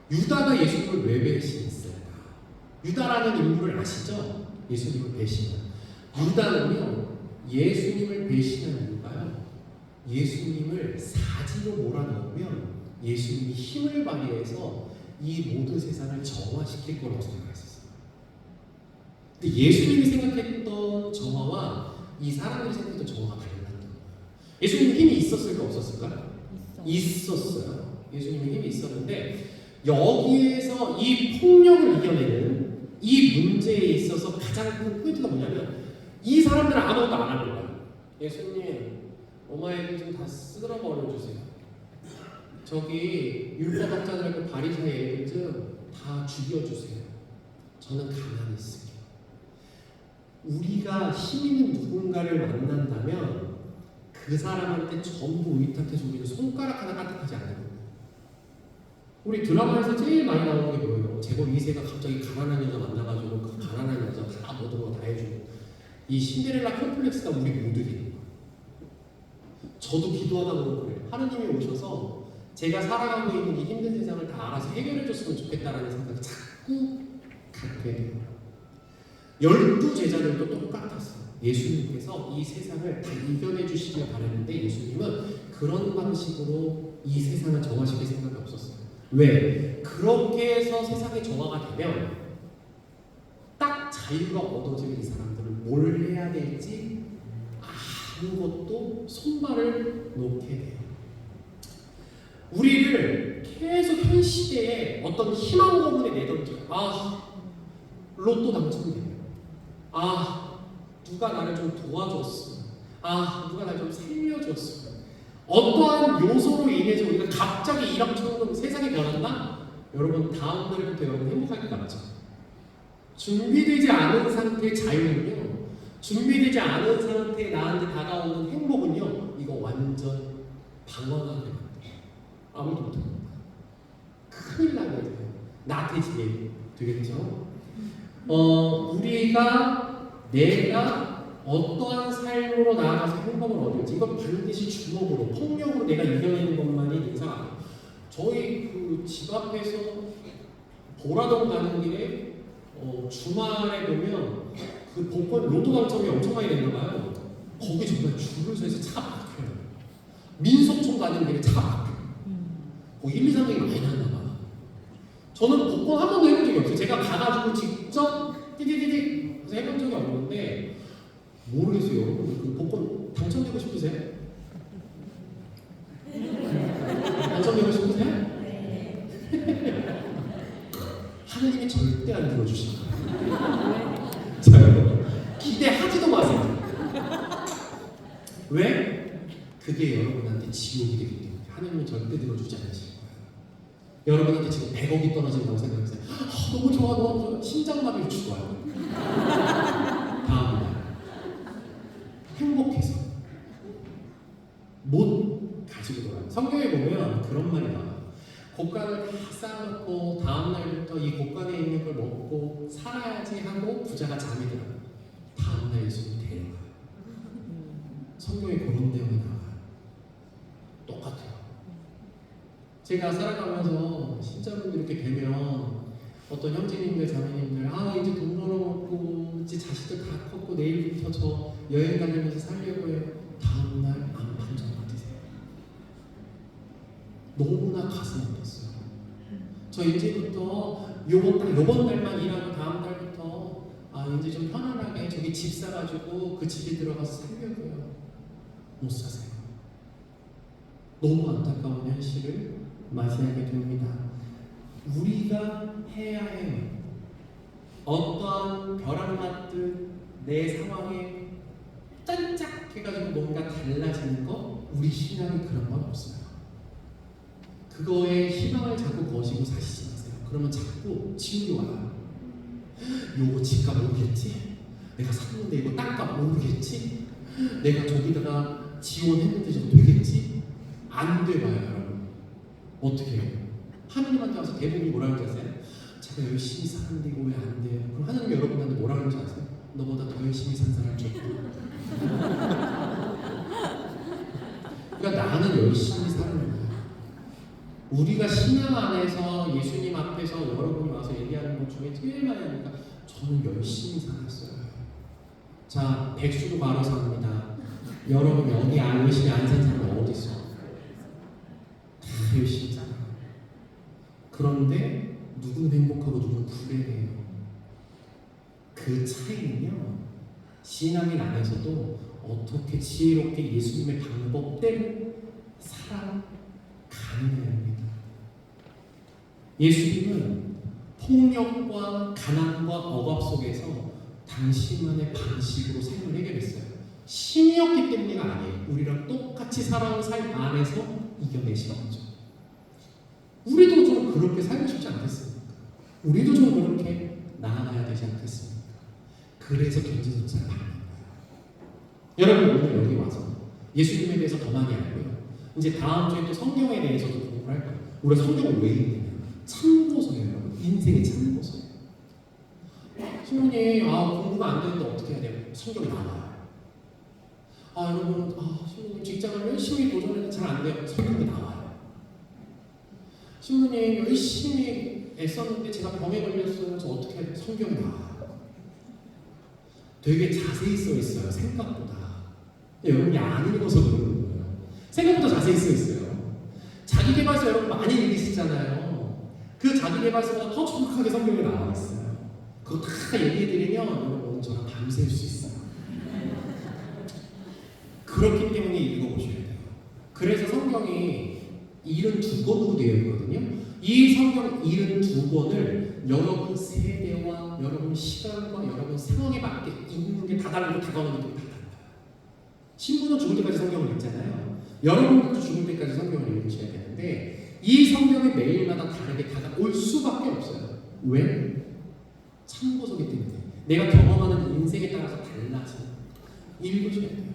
유다가 예수님을 왜 배신했을까? 유다라는 인물을 아시죠? 예수님을 배신한 유다는요, 예수님을 배신한 이유가요, 예수님을 사지로 몰아넣으면 예수님이 힘을 발휘해서 이 모든 세상을 정화시킬 거라고 생각했었어요. 근데 예수님이 생각했던 정화와 이 사람들이 생각했던 정화가 달랐던 거예요. 예수님이 힘이 있었을까 없었을까? 있었어요. 예수님이 힘이 있었는데 여기에서 이 폭력을 이겨내는 이 문제에 있어서 가장 큰 포인트가 뭐냐면 이 사람들은 아무것도 안 하는 거예요. 예수님, 오마이들 좀 다 쓸어버려주세요. 저기 율법학자들하고 바리새인 애들 좀 다 죽여주세요. 저는 가만히 있을게요. 우리가 힘 있는 누군가를 만난다면 그 사람한테 전부 의탁해서 우리는 손가락 하나 까딱하지 않는 거예요. 우리 드라마에서 제일 많이 나오는 게 뭐예요? 재벌 2세가 갑자기 가난한 여자 만나가지고 그 가난한 여자 다 모든 거 다 해주고 이 신데렐라 컴플렉스가 우리 모두에 있는 거예요. 저도 기도하다 보면 그래요. 하느님이 오셔서 제가 살아가고 있는 이 힘든 세상을 다 알아서 해결해 줬으면 좋겠다라는 생각이 자꾸 갖게 돼요. 12 제자들도 똑같았어요. 예수님께서 이 세상을 다 이겨내 주시길 바랐는데 예수님은 그런 방식으로 이 세상을 정하시길 생각이 없었어요. 왜? 그렇게 해서 세상이 정화가 되면 딱 자유가 얻어지는 이 사람들은 뭘 해야 될지 아무것도 손발을 놓게 돼요. 우리를 계속 현 시대에 어떤 희망 고문에 내던져요. 로또 당첨돼요. 누가 나를 좀 도와줬어. 누가 나를 좀 살려줬어. 어떠한 요소로 인해서 우리가 갑자기 일확천금 세상이 변한다? 여러분 다음 날부터 여러분 행복할 것 같죠? 준비되지 않은 상태의 자유는요, 준비되지 않은 상태에 나한테 다가오는 행복은요, 이거 완전 방황하게 돼요. 아무도 못합니다. 큰일 나게 돼요. 나태해지게 되겠죠? 내가 어떠한 삶으로 나아가서 행복을 얻을지 이건 반드시 주먹으로, 폭력으로 내가 이겨내는 것만이 인상 안 해요. 저희 그 집 앞에서 보라동 가는 길에 주말에 보면 그 복권 로또 당첨이 엄청 많이 됐나 봐요. 거기 정말 줄을 서서 차가 막혀요. 민속촌 가는 길에 차가 막혀요. 1, 2, 3등이 많이 났나 봐요. 저는 복권 한 번도 해본 적이 없어요. 제가 가가지고 직접 띠디디디 해서 해본 적이 없는데 모르겠어요. 여러분 그 복권 당첨되고 싶으세요? 당첨되고 싶으세요? 하느님이 절대 안 들어주실 거예요. 자, 여러분 기대하지도 마세요. 왜? 그게 여러분한테 지옥이 되기 때문에 하느님이 절대 들어주지 않으실 거예요. 여러분한테 지금 100억이 떨어진다고 생각하세요. 너무 좋아, 너무 좋아. 심장마비로 죽어요. 다음날 행복해서 못 가지고 돌아요. 성경에 보면 그런 말이 나와요. 곡간을 다 쌓아놓고 다음날부터 이 곡간에 있는 걸 먹고 살아야지 하고 부자가 잠이 들어요. 다음날 예수님 데려가요. 성경에 그런 내용이 나와요. 똑같아요. 제가 살아가면서 신자분들 이렇게 되면 어떤 형제님들, 자매님들 이제 돈 벌어먹고 이제 자식들 다 컸고 내일부터 저 여행 다니면서 살려고 해요. 다음날 안 판정 받으세요. 너무나 가슴 아팠어요. 저 이제부터 요번 달만 일하고 다음 달부터 이제 좀 편안하게 저기 집 사가지고 그 집에 들어가서 살려고요. 못 사세요. 너무 안타까운 현실을 맞이하게 됩니다. 우리가 해야 해요. 어떠한 벼락 맞듯 내 상황에 짠짝 해가지고 뭔가 달라지는 거, 우리 신앙이 그런 건 없어요. 그거에 희망을 자꾸 거시고 사시지 마세요. 그러면 자꾸 지옥이 와요. 요거 집값 오르겠지? 내가 샀는데 이거 땅값 오르겠지? 내가 저기다가 지원했는데 좀 되겠지? 안 돼봐요, 여러분. 어떻게 해요? 하느님한테 와서 대부분이 뭐라 그러지 아세요? 제가 열심히 사는데 이거 왜 안 돼요? 그럼 하느님 여러분한테 뭐라 그러지 아세요? 너보다 더 열심히 산 사람 줬고. 그러니까 나는 열심히 사는 거예요. 우리가 신앙 안에서 예수님 앞에서 여러분이 와서 얘기하는 것 중에 제일 많이 하니까 저는 열심히 살았어요. 자, 백수도 바로 삽니다. 여러분 여기 열심히 안 산 사람이 어디 있어? 다 열심히 살아요. 그런데 누구는 행복하고 누구는 불행해요. 그 차이는요, 신앙인 안에서도 어떻게 지혜롭게 예수님의 방법대로 살아가느냐입니다. 예수님은 폭력과 가난과 억압 속에서 당신만의 방식으로 삶을 해결했어요. 신이었기 때문이가 아니에요. 우리랑 똑같이 살아온 삶 안에서 이겨내신 거죠. 우리도 좀 그렇게 살고 싶지 않겠습니까? 우리도 좀 그렇게 나아가야 되지 않겠습니까? 그래서 견진선사를 받는 거예요. 여러분 오늘 여기 와서 예수님에 대해서 더 많이 알고요. 이제 다음 주에 또 성경에 대해서도 공부를 할 거예요. 우리가 성경을 왜 읽느냐? 참고서예요, 여러분. 인생의 참고서예요. 신부님, 공부가 안 되는데 어떻게 해야 돼요? 성경이 나와요. 여러분, 신부님 직장을 열심히 도전했는데 잘 안 돼요. 성경이 나와요. 신부님 열심히 애썼는데 제가 병에 걸렸어요. 저 어떻게 해야 돼요? 성경이 나와요. 되게 자세히 써 있어요. 생각보다. 근데 여러분이 안 읽어서 그러는 거예요. 생각보다 자세히 써 있어요. 자기계발서 여러분 많이 읽으시잖아요. 그 자기계발서보다 더 정확하게 성경에 나와 있어요. 그거 다 얘기해드리면 여러분 저랑 밤샐 수 있어요. 그렇기 때문에 읽어보셔야 돼요. 그래서 성경이 72권으로 되어 있거든요. 이 성경 72권을 여러분 세대와 여러분 시간과 여러분 상황에 맞게 읽는 게 다 다르고 다가오는 게 다 달라요. 신부는 죽을 때까지 성경을 읽잖아요. 여러분도 죽을 때까지 성경을 읽으셔야 되는데 이 성경이 매일마다 다르게 다가올 수밖에 없어요. 왜? 참고서기 때문에 내가 경험하는 인생에 따라서 달라서 읽으셔야 돼요.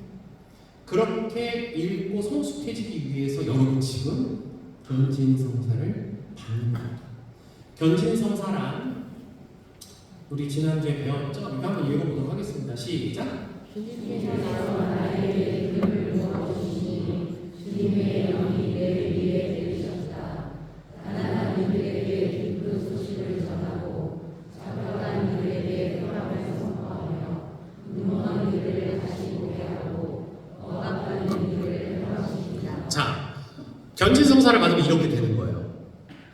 그렇게 읽고 성숙해지기 위해서 여러분 지금 견진성사를 받는 겁니다. 견진성사란 우리 지난주에 배웠죠? 이거 한번 읽어보도록 하겠습니다. 시작! 주님께서 나의 이름을 모아주시니 주님의 영이 내 위에 내리셨다. 가난한 이들에게 기쁜 소식을 전하고 잡혀간 이들에게 평안을 선포하며 눈먼 이들을 다시 보게 하고 억압하는 이들을 회복시키다. 자, 견진성사를 받으면 이렇게 되는 거예요.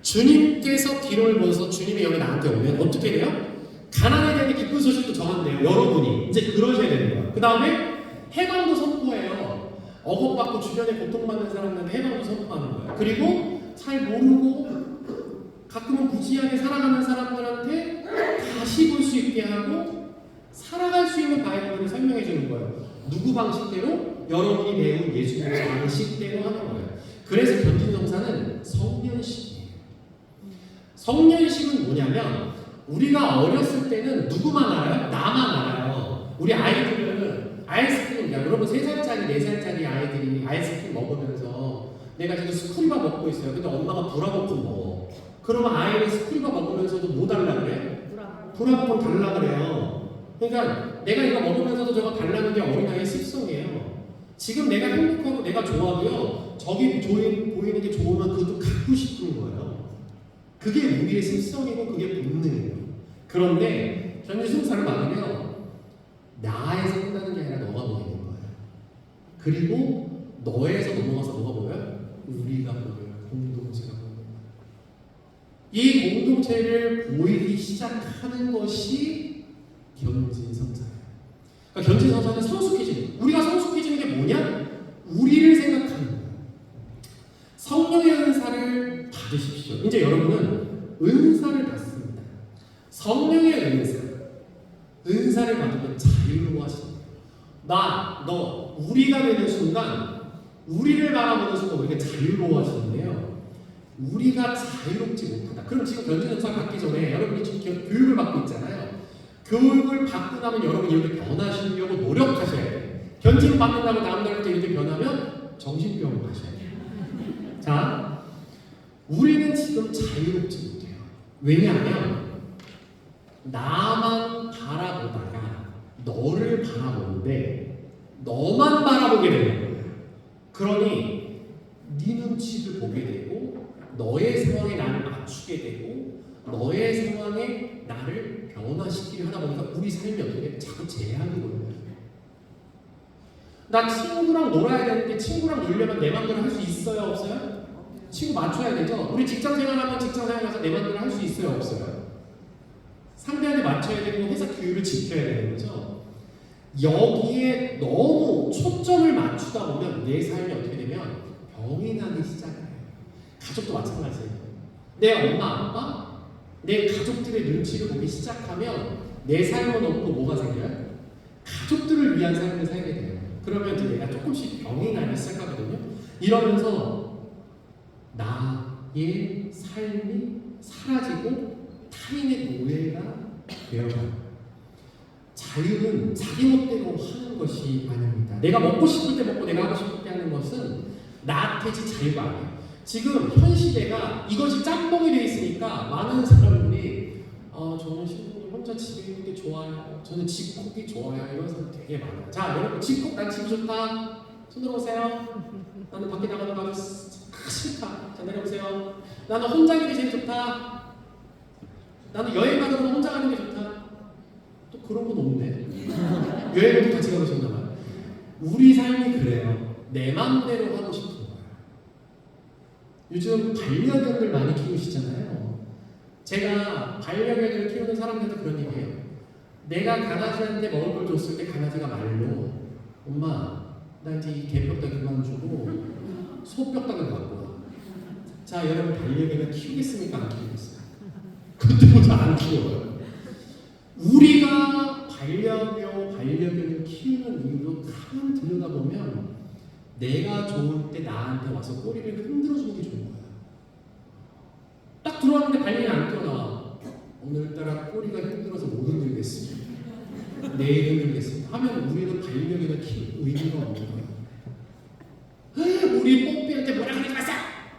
주님께서 기름을 부어서 주님의 영이 나한테 오면 어떻게 돼요? 가난에 대한 기쁜 소식도 전한대요. 여러분이 이제 그러셔야 되는 거예요. 그 다음에 해방도 선포해요. 억압받고 주변에 고통받는 사람들한테 해방도 선포하는 거예요. 그리고 잘 모르고 가끔은 무지하게 살아가는 사람들한테 다시 볼 수 있게 하고 살아갈 수 있는 바이블을 설명해 주는 거예요. 누구 방식대로? 여러분이 배운 예수님의 방식대로 하는 거예요. 그래서 견진성사는 성년식이에요. 성년식은 뭐냐면 우리가 어렸을 때는 누구만 알아요? 나만 알아요. 우리 아이들은 아이스크림, 여러분 3살짜리, 4살짜리 아이들이 아이스크림 먹으면서 내가 지금 스쿨바 먹고 있어요. 근데 엄마가 브라보콘 먹어. 그러면 아이는 스쿨바 먹으면서도 뭐 달라 그래? 브라보콘 달라 그래요. 그러니까 내가 이거 먹으면서도 저거 달라는 게 어린아이의 습성이에요. 지금 내가 행복하고 내가 좋아도요, 저기 보이는 게 좋으면 그것도 갖고 싶은 거예요. 그게 우리의 습성이고 그게 본능이에요. 그런데 견진성사를 받으면 나에서 끝나는 게 아니라 너가 보이는 거예요. 그리고 너에서 넘어가서 뭐가 보여요? 우리가 보여요. 공동체가 보여요. 이 공동체를 보이기 시작하는 것이 견진성사예요. 그러니까 견진성사는 성숙해지는, 우리가 성숙해지는 게 뭐냐? 우리를 생각하는 거예요. 성령의 은사를 받으십시오. 이제 여러분은 은사를 받습니다. 성령의 은사를 받으면 자유로워하십니다. 나, 너, 우리가 되는 순간, 우리를 바라보는 순간 우리가 자유로워하시는데요. 우리가 자유롭지 못하다. 그럼 지금 견진성사 받기 전에 여러분이 지금 교육을 받고 있잖아요. 교육을 받고 나면 여러분이 이렇게 변하시려고 노력하셔야 돼요. 견진 받는다고 다음날부터 이렇게 변하면 정신병원 가셔야 돼요. 자, 우리는 지금 자유롭지 못해요. 왜냐하면 나만 바라보다가 너를 바라보는데 너만 바라보게 되는 거예요. 그러니 네 눈치를 보게 되고 너의 상황에 나를 맞추게 되고 너의 상황에 나를 변화시키려 하다 보니까 우리 삶이 어떻게 자꾸 제약이 걸려요. 나 친구랑 놀아야 되는데 친구랑 놀려면 내 맘대로 할 수 있어요? 없어요? 친구 맞춰야 되죠? 우리 직장 생활하면 직장 생활 가서 내 맘대로 할 수 있어요? 없어요? 상대한테 맞춰야 되고 회사 규율을 지켜야 되는 거죠? 여기에 너무 초점을 맞추다 보면 내 삶이 어떻게 되면 병이 나기 시작해요. 가족도 마찬가지예요. 내 엄마, 아빠, 내 가족들의 눈치를 보기 시작하면 내 삶은 없고 뭐가 생겨요? 가족들을 위한 삶을 살게 돼요. 그러면 이제 내가 조금씩 병이 나기 시작하거든요. 이러면서 나의 삶이 사라지고 타인의 노예가 되어가요. 자유는 자기 멋대로 하는 것이 아닙니다. 내가 먹고 싶을 때 먹고 내가 하고 싶을 때 하는 것은 나한테지 자유가 아니에요. 지금 현 시대가 이것이 짬뽕이 돼 있으니까 많은 사람들이 저는 신부님 혼자 집에 있는 게 좋아요. 저는 집콕이 좋아요. 이런 사람 되게 많아요. 자, 여러분 집콕 난 집이 좋다. 손 들어보세요. 나는 밖에 나가는 거 아주 싫다. 자, 내려보세요. 나는 혼자 있는 게 제일 좋다. 나는 여행 가는 거 혼자 가는 게 좋다. 또 그런 건 없네. 여행도 같이 가고 싶나 봐요. 우리 삶이 그래요. 내 마음대로 하고 싶은 거예요. 요즘 반려견들 많이 키우시잖아요. 제가 반려견을 키우는 사람들한테 그런 얘기해요. 내가 강아지한테 먹을 걸 줬을 때 강아지가 말로 엄마 나 이제 이 개뼈다 그만 주고 소뼈다가 갖고 와. 자 여러분 반려견을 키우겠습니까? 안 키우겠어요? 그때부터 안 키워요. 우리가 반려견을 키우는 이유로 가만 들여다보면 내가 좋을 때 나한테 와서 꼬리를 흔들어주는 게 좋은 거야. 딱 들어왔는데 반려견이 안 뛰어나와. 오늘따라 꼬리가 힘들어서 못 흔들겠습니다. 내일 흔들겠습니다. 하면 우리는 반려견을 키울 의미가 없는 거예요. 우리 뽀삐한테 뭐라 그러지 마세요!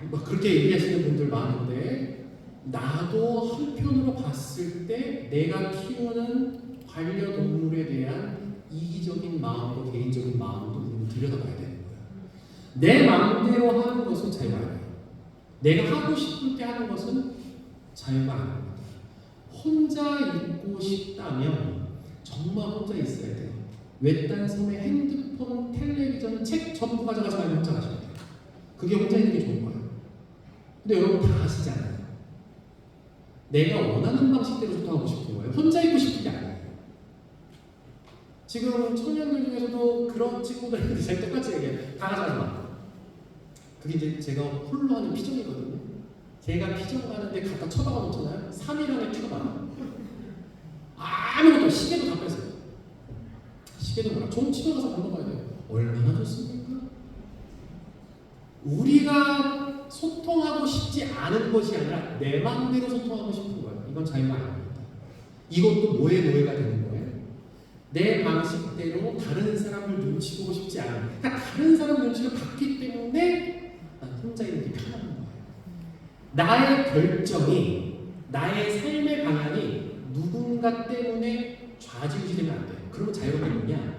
막 그렇게 얘기하시는 분들 많은데 나도 한편으로 봤을 때 내가 키우는 반려동물에 대한 이기적인 마음과 개인적인 마음도 우리는 들여다봐야 되는 거예요. 내 마음대로 하는 것은 자유가 아니에요. 내가 하고 싶을 때 하는 것은 자유가 아닙니다. 혼자 있고 싶다면 정말 혼자 있어야 돼요. 외딴 섬에 핸드폰, 텔레비전, 책 전부 가져가지 말고 혼자 가셔야 돼요. 그게 혼자 있는 게 좋은 거예요. 근데 여러분 다 아시잖아요. 내가 원하는 방식대로 소통하고 싶은 거예요. 혼자 있고 싶은 게 아니에요. 지금 청년들 중에서도 그런 친구들한테 제가 똑같이 얘기해요. 다 가져가지 마. 그게 이제 제가 홀로 하는 피정이거든요. 제가 피정 가는데 갖다 쳐박아 놓잖아요. 3일 안에 튀어나와. 아무것도 시계도 다 뺐어요. 시계도 뭐라 좀 집에 가서 밥 먹어야 돼요. 얼마나 좋습니까? 우리가 소통하고 싶지 않은 것이 아니라 내 마음대로 소통하고 싶은 거예요. 이건 자유가 아닙니다. 이것도 뭐의 노예가 되는 거예요? 내 방식대로 다른 사람을 눈치 보고 싶지 않은, 그러니까 다른 사람 눈치를 받기 때문에 난 혼자 있는 게 편한 거예요. 나의 결정이, 나의 삶의 방향이 누군가 때문에 좌지우지되면 안 돼요. 그러면 자유가 있느냐?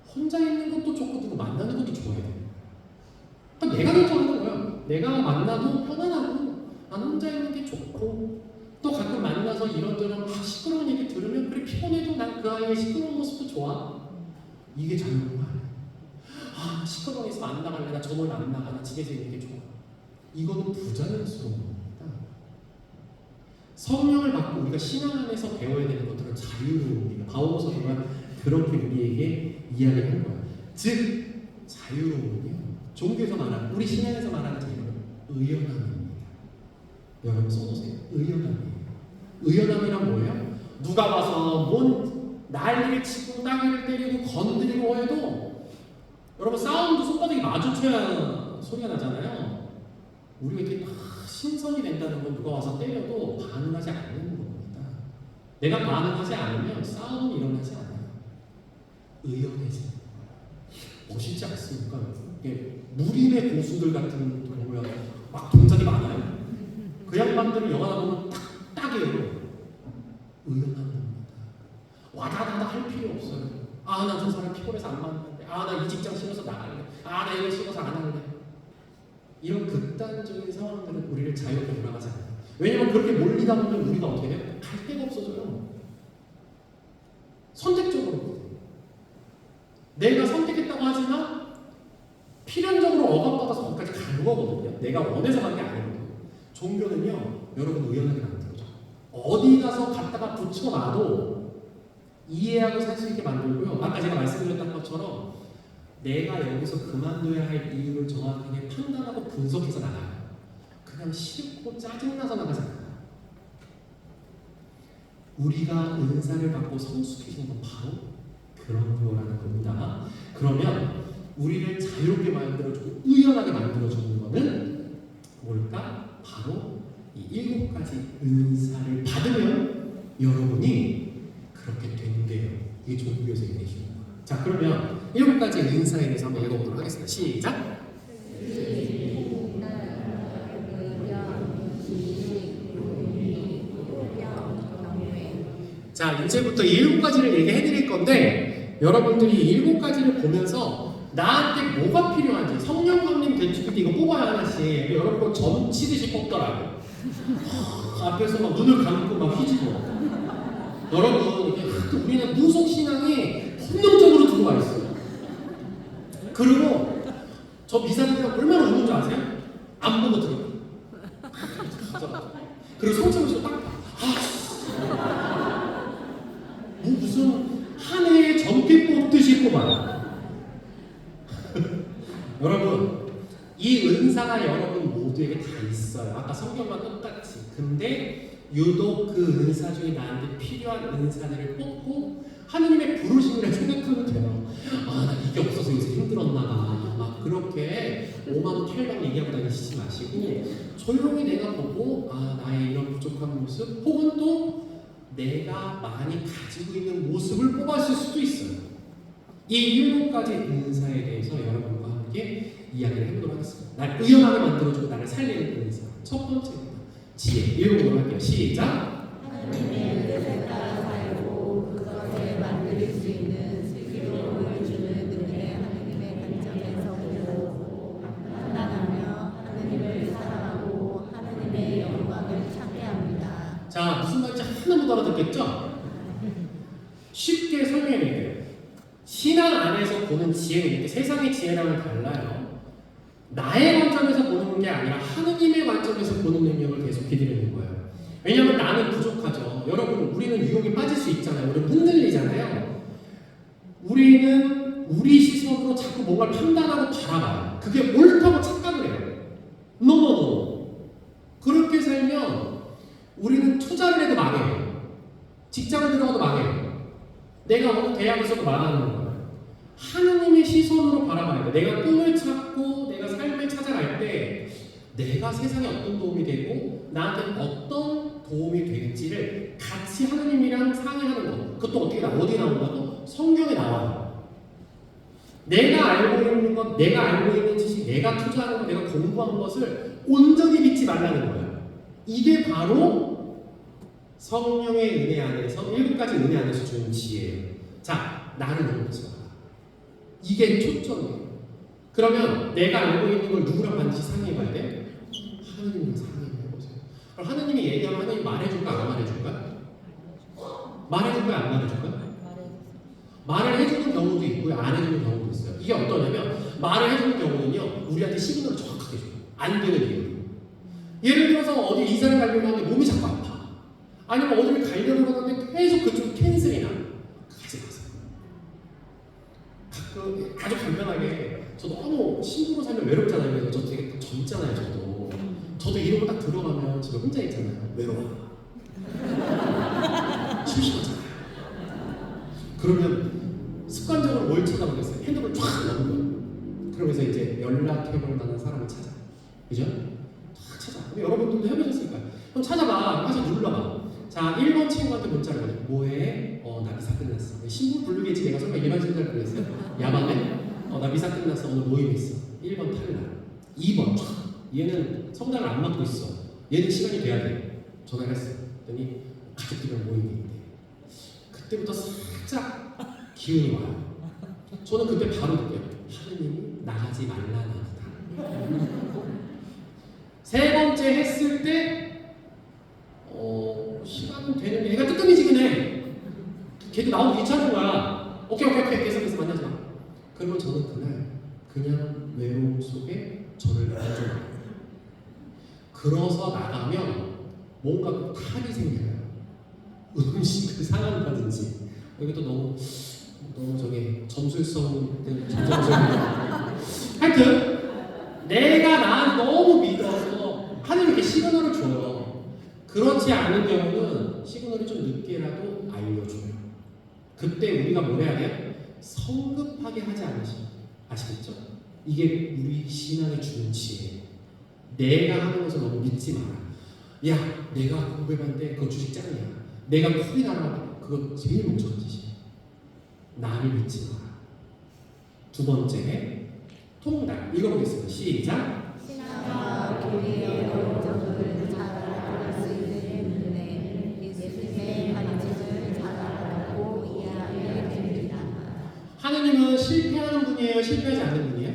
혼자 있는 것도 좋고 누구 만나는 것도 좋아야 돼요. 그러니까 내가 결정하는 거예요. 내가 만나도 편안하고 난 혼자 있는 게 좋고 또 가끔 만나서 이런저런 시끄러운 얘기 들으면 그래 피곤해도 난 그 아이의 시끄러운 모습도 좋아. 이게 자유인 거 아니에요. 시끄러워서 안 나갈래. 나 저번에 안 나가. 나 집에서 있는 게 좋아. 이거는 부자연스러운 겁니다. 성령을 받고 우리가 신앙 안에서 배워야 되는 것들은 자유로움입니다. 바오로서 정말 그렇게 우리에게 이야기하는 거예요. 즉 자유로움은요. 종교에서 말하는, 우리 신앙에서 말하는 자유는 의연함입니다. 여러분 써보세요. 의연함이에요. 의연함이란 뭐예요? 누가 와서 뭔 난리를 치고 따귀를 때리고 건드리고 해도 여러분 싸움도 손바닥이 마주쳐야 소리가 나잖아요. 우리가 이렇게 막 신선이 된다는 건 누가 와서 때려도 반응하지 않는 겁니다. 내가 반응하지 않으면 싸움은 일어나지 않아요. 의연해지는 거예요. 멋있지 않습니까? 이게 무림의 고수들 같은 경우야 막 동작이 많아요. 그 양반들은 영화 보면 딱이에요. 의연한 겁니다. 와다다다 할 필요 없어요. 나 저 사람 피곤해서 안 만나는데, 나 이 직장 싫어서 나갈래, 나 이거 싫어서 안 할래. 이런 극단적인 상황들은 우리를 자유롭게 돌아가지 않아요. 왜냐면 그렇게 몰리다 보면 우리가 어떻게 돼요? 갈 데가 없어져요. 선택적으로 내가 선택했다고 하지만 필연적으로 억압받아서 거기까지 가는 거거든요. 내가 원해서 간 게 아니거든요. 종교는요, 여러분 의연하게 만들어줘. 어디 가서 갖다가 붙여놔도 이해하고 살 수 있게 만들고요. 아까 제가 말씀드렸던 것처럼 내가 여기서 그만둬야 할 이유를 정확하게 판단하고 분석해서 나가요. 그냥 싫고 짜증나서 나가지 않아요. 우리가 은사를 받고 성숙해지는 건 바로 그런 거라는 겁니다. 그러면 우리를 자유롭게 만들어주고 의연하게 만들어주는 거는 뭘까? 바로 이 7가지 은사를 받으면 여러분이 그렇게 된대요. 이게 종교에서 얘기해주는 거예요. 자, 그러면 7가지 은사에 대해서 한번 읽어보도록 하겠습니다. 시작! 자, 이제부터 이 7가지를 얘기해 드릴 건데 여러분들이 이 7가지를 보면서 나한테 뭐가 필요한지 성령 강림 대축일 때 이거 뽑아야 하나씩 여러분 거 점치듯이 뽑더라고요. 앞에서 막 눈을 감고 막 휘지고 여러분 우리는 무속신앙이 본능적으로 들어와 있어요. 그리고 저 미사님이 얼마나 우는 줄 아세요? 안 보고 들어. 그리고 성청에서 딱 뭐 무슨 한 해에 전기 뽑듯이 뽑아요. 여러분, 이 은사가 여러분 모두에게 다 있어요. 아까 성경과 똑같이. 근데 유독 그 은사 중에 나한테 필요한 은사들을 뽑고 하나님의 부르심이라 생각하면 돼요. 아, 나 이게 없어서 요새 힘들었나 봐. 막 그렇게 오만 팔방 얘기하고 다니시지 마시고 조용히 내가 보고 아, 나의 이런 부족한 모습 혹은 또 내가 많이 가지고 있는 모습을 뽑았을 수도 있어요. 이 7가지 은사에 대해서 여러분과 함께 이야기를 해보도록 하겠습니다. 날 의연하게 만들어주고 나를 살리는 은사. 첫 번째입니다. 지혜. 읽어보도록 할게요. 시작. 하나님의 뜻에 따라 살고 그것에 만들 수 있는 슬기로움을 주는 은혜 하나님의 관점에서 보고 판단하며 하나님을 사랑하고 하나님의 영광을 찬양합니다. 자, 무슨 말인지 하나도 못 알아듣겠죠? 쉽게 설명해 드릴게요. 신앙 안에서 보는 지혜는 이렇게 세상의 지혜랑은 달라요. 나의 관점에서 보는 게 아니라 하느님의 관점에서 보는 능력을 계속 기르는 거예요. 왜냐하면 나는 부족하죠. 여러분, 우리는 유혹에 빠질 수 있잖아요. 우리는 흔들리잖아요. 우리는 우리 시선으로 자꾸 뭔가를 판단하고 바라봐요. 그게 옳다고 착각을 해요. 노노노. 그렇게 살면 우리는 투자를 해도 망해요. 직장을 들어가도 망해요. 내가 어느 대학에서도 망하는 거예요. 하느님의 시선으로 바라봐야 돼. 내가 꿈을 찾고 내가 삶을 찾아갈 때 내가 세상에 어떤 도움이 되고 나한테 어떤 도움이 될지를 같이 하느님이랑 상의하는 거. 그것도 어떻게 어디 나온다고? 성경에 나와요. 내가 알고 있는 것, 내가 알고 있는 지식, 내가 투자하는 것, 내가 공부한 것을 온전히 믿지 말라는 거예요. 이게 바로 성령의 은혜 안에서 7가지 은혜 안에서 주는 지혜예요. 자, 나를 너무 믿지 마라. 이게 초점이에요. 그러면 내가 알고 있는 걸 누구랑 반드시 상의해봐야 돼? 하느님이랑 상의해보세요. 그럼 하느님이 얘기하면 하느님 말해줄까 안 말해줄까? 말해줄까 안 말해줄까? 말을 해주는 경우도 있고요, 안 해주는 경우도 있어요. 이게 어떠냐면 말을 해주는 경우는요, 우리한테 시그널을 정확하게 줘요. 안 되는 이유로. 예를 들어서 어디 이사를 가려고 하는데 몸이 자꾸 아파. 아니면 어디를 가려고 하는데 계속 그쪽 캔슬이 나. 가지 마세요. 가끔 아주 간단하게 저도 너무 신부로 살면 외롭잖아요. 그래서 저 되게 젊잖아요. 저도 이런 거 딱 들어가면 집에 혼자 있잖아요. 외로워. 심심하잖아요. 그러면 습관적으로 뭘 찾아보겠어요? 핸드폰 쫙 넣는 거예요. 그러면서 이제 연락해볼 만한 사람을 찾아. 그죠? 쫙 찾아. 여러분들도 해보셨을까요? 그럼 찾아봐. 가서 눌러봐. 자, 1번 친구한테 문자를 보내. 뭐해? 나 미사 끝났어. 신부 부르겠지. 내가 설마 일반 신자를 보냈어요? 야밤에? 나 미사 끝났어. 오늘 모임 있어. 1번 탈락. 2번. 얘는 성장을 안 맡고 있어. 얘는 시간이 돼야 돼. 전화를 했어. 그랬더니 가족들이랑 모임이 있대. 그때부터 살짝 기운이 와요. 저는 그때 바로 느껴요. 하느님이 나가지 말라는 거다. 세 번째 했을 때 시간은 되는데 얘가 뜨끔이지근해. 걔도 나오기 귀찮은 거야. 오케이 계속 만나지 마. 그러면 저는 그냥 외로움 속에 저를 놔줘요. 그러서 나가면 뭔가 탈이 생겨요. 음식을 상한다든지. 이것도 너무 저기 점술성 하여튼 내가 나를 너무 믿어서 하나님께 시그널을 줘요. 그렇지 않은 경우는 시그널이 좀 늦게라도 알려줘요. 그때 우리가 뭘 해야 돼요? 성급하게 하지 아시겠죠? 이게 우리 신앙에 주는 지혜예요. 내가 하는 것을 너무 믿지 마라. 야, 내가 공부해봤는데 그거 주식 짱이야. 내가 콜이 나라고 그거 제일 멍청한 짓이야. 나를 믿지 마라. 두 번째, 통달. 읽어보겠습니다. 시작. 신앙과 교리의 영적을 잘 알아갈 수 있는 은혜, 예수님의 가르침을 잘 알아가고 이해하게 됩니다. 하느님은 실패하는 분이에요? 실패하지 않는 분이에요?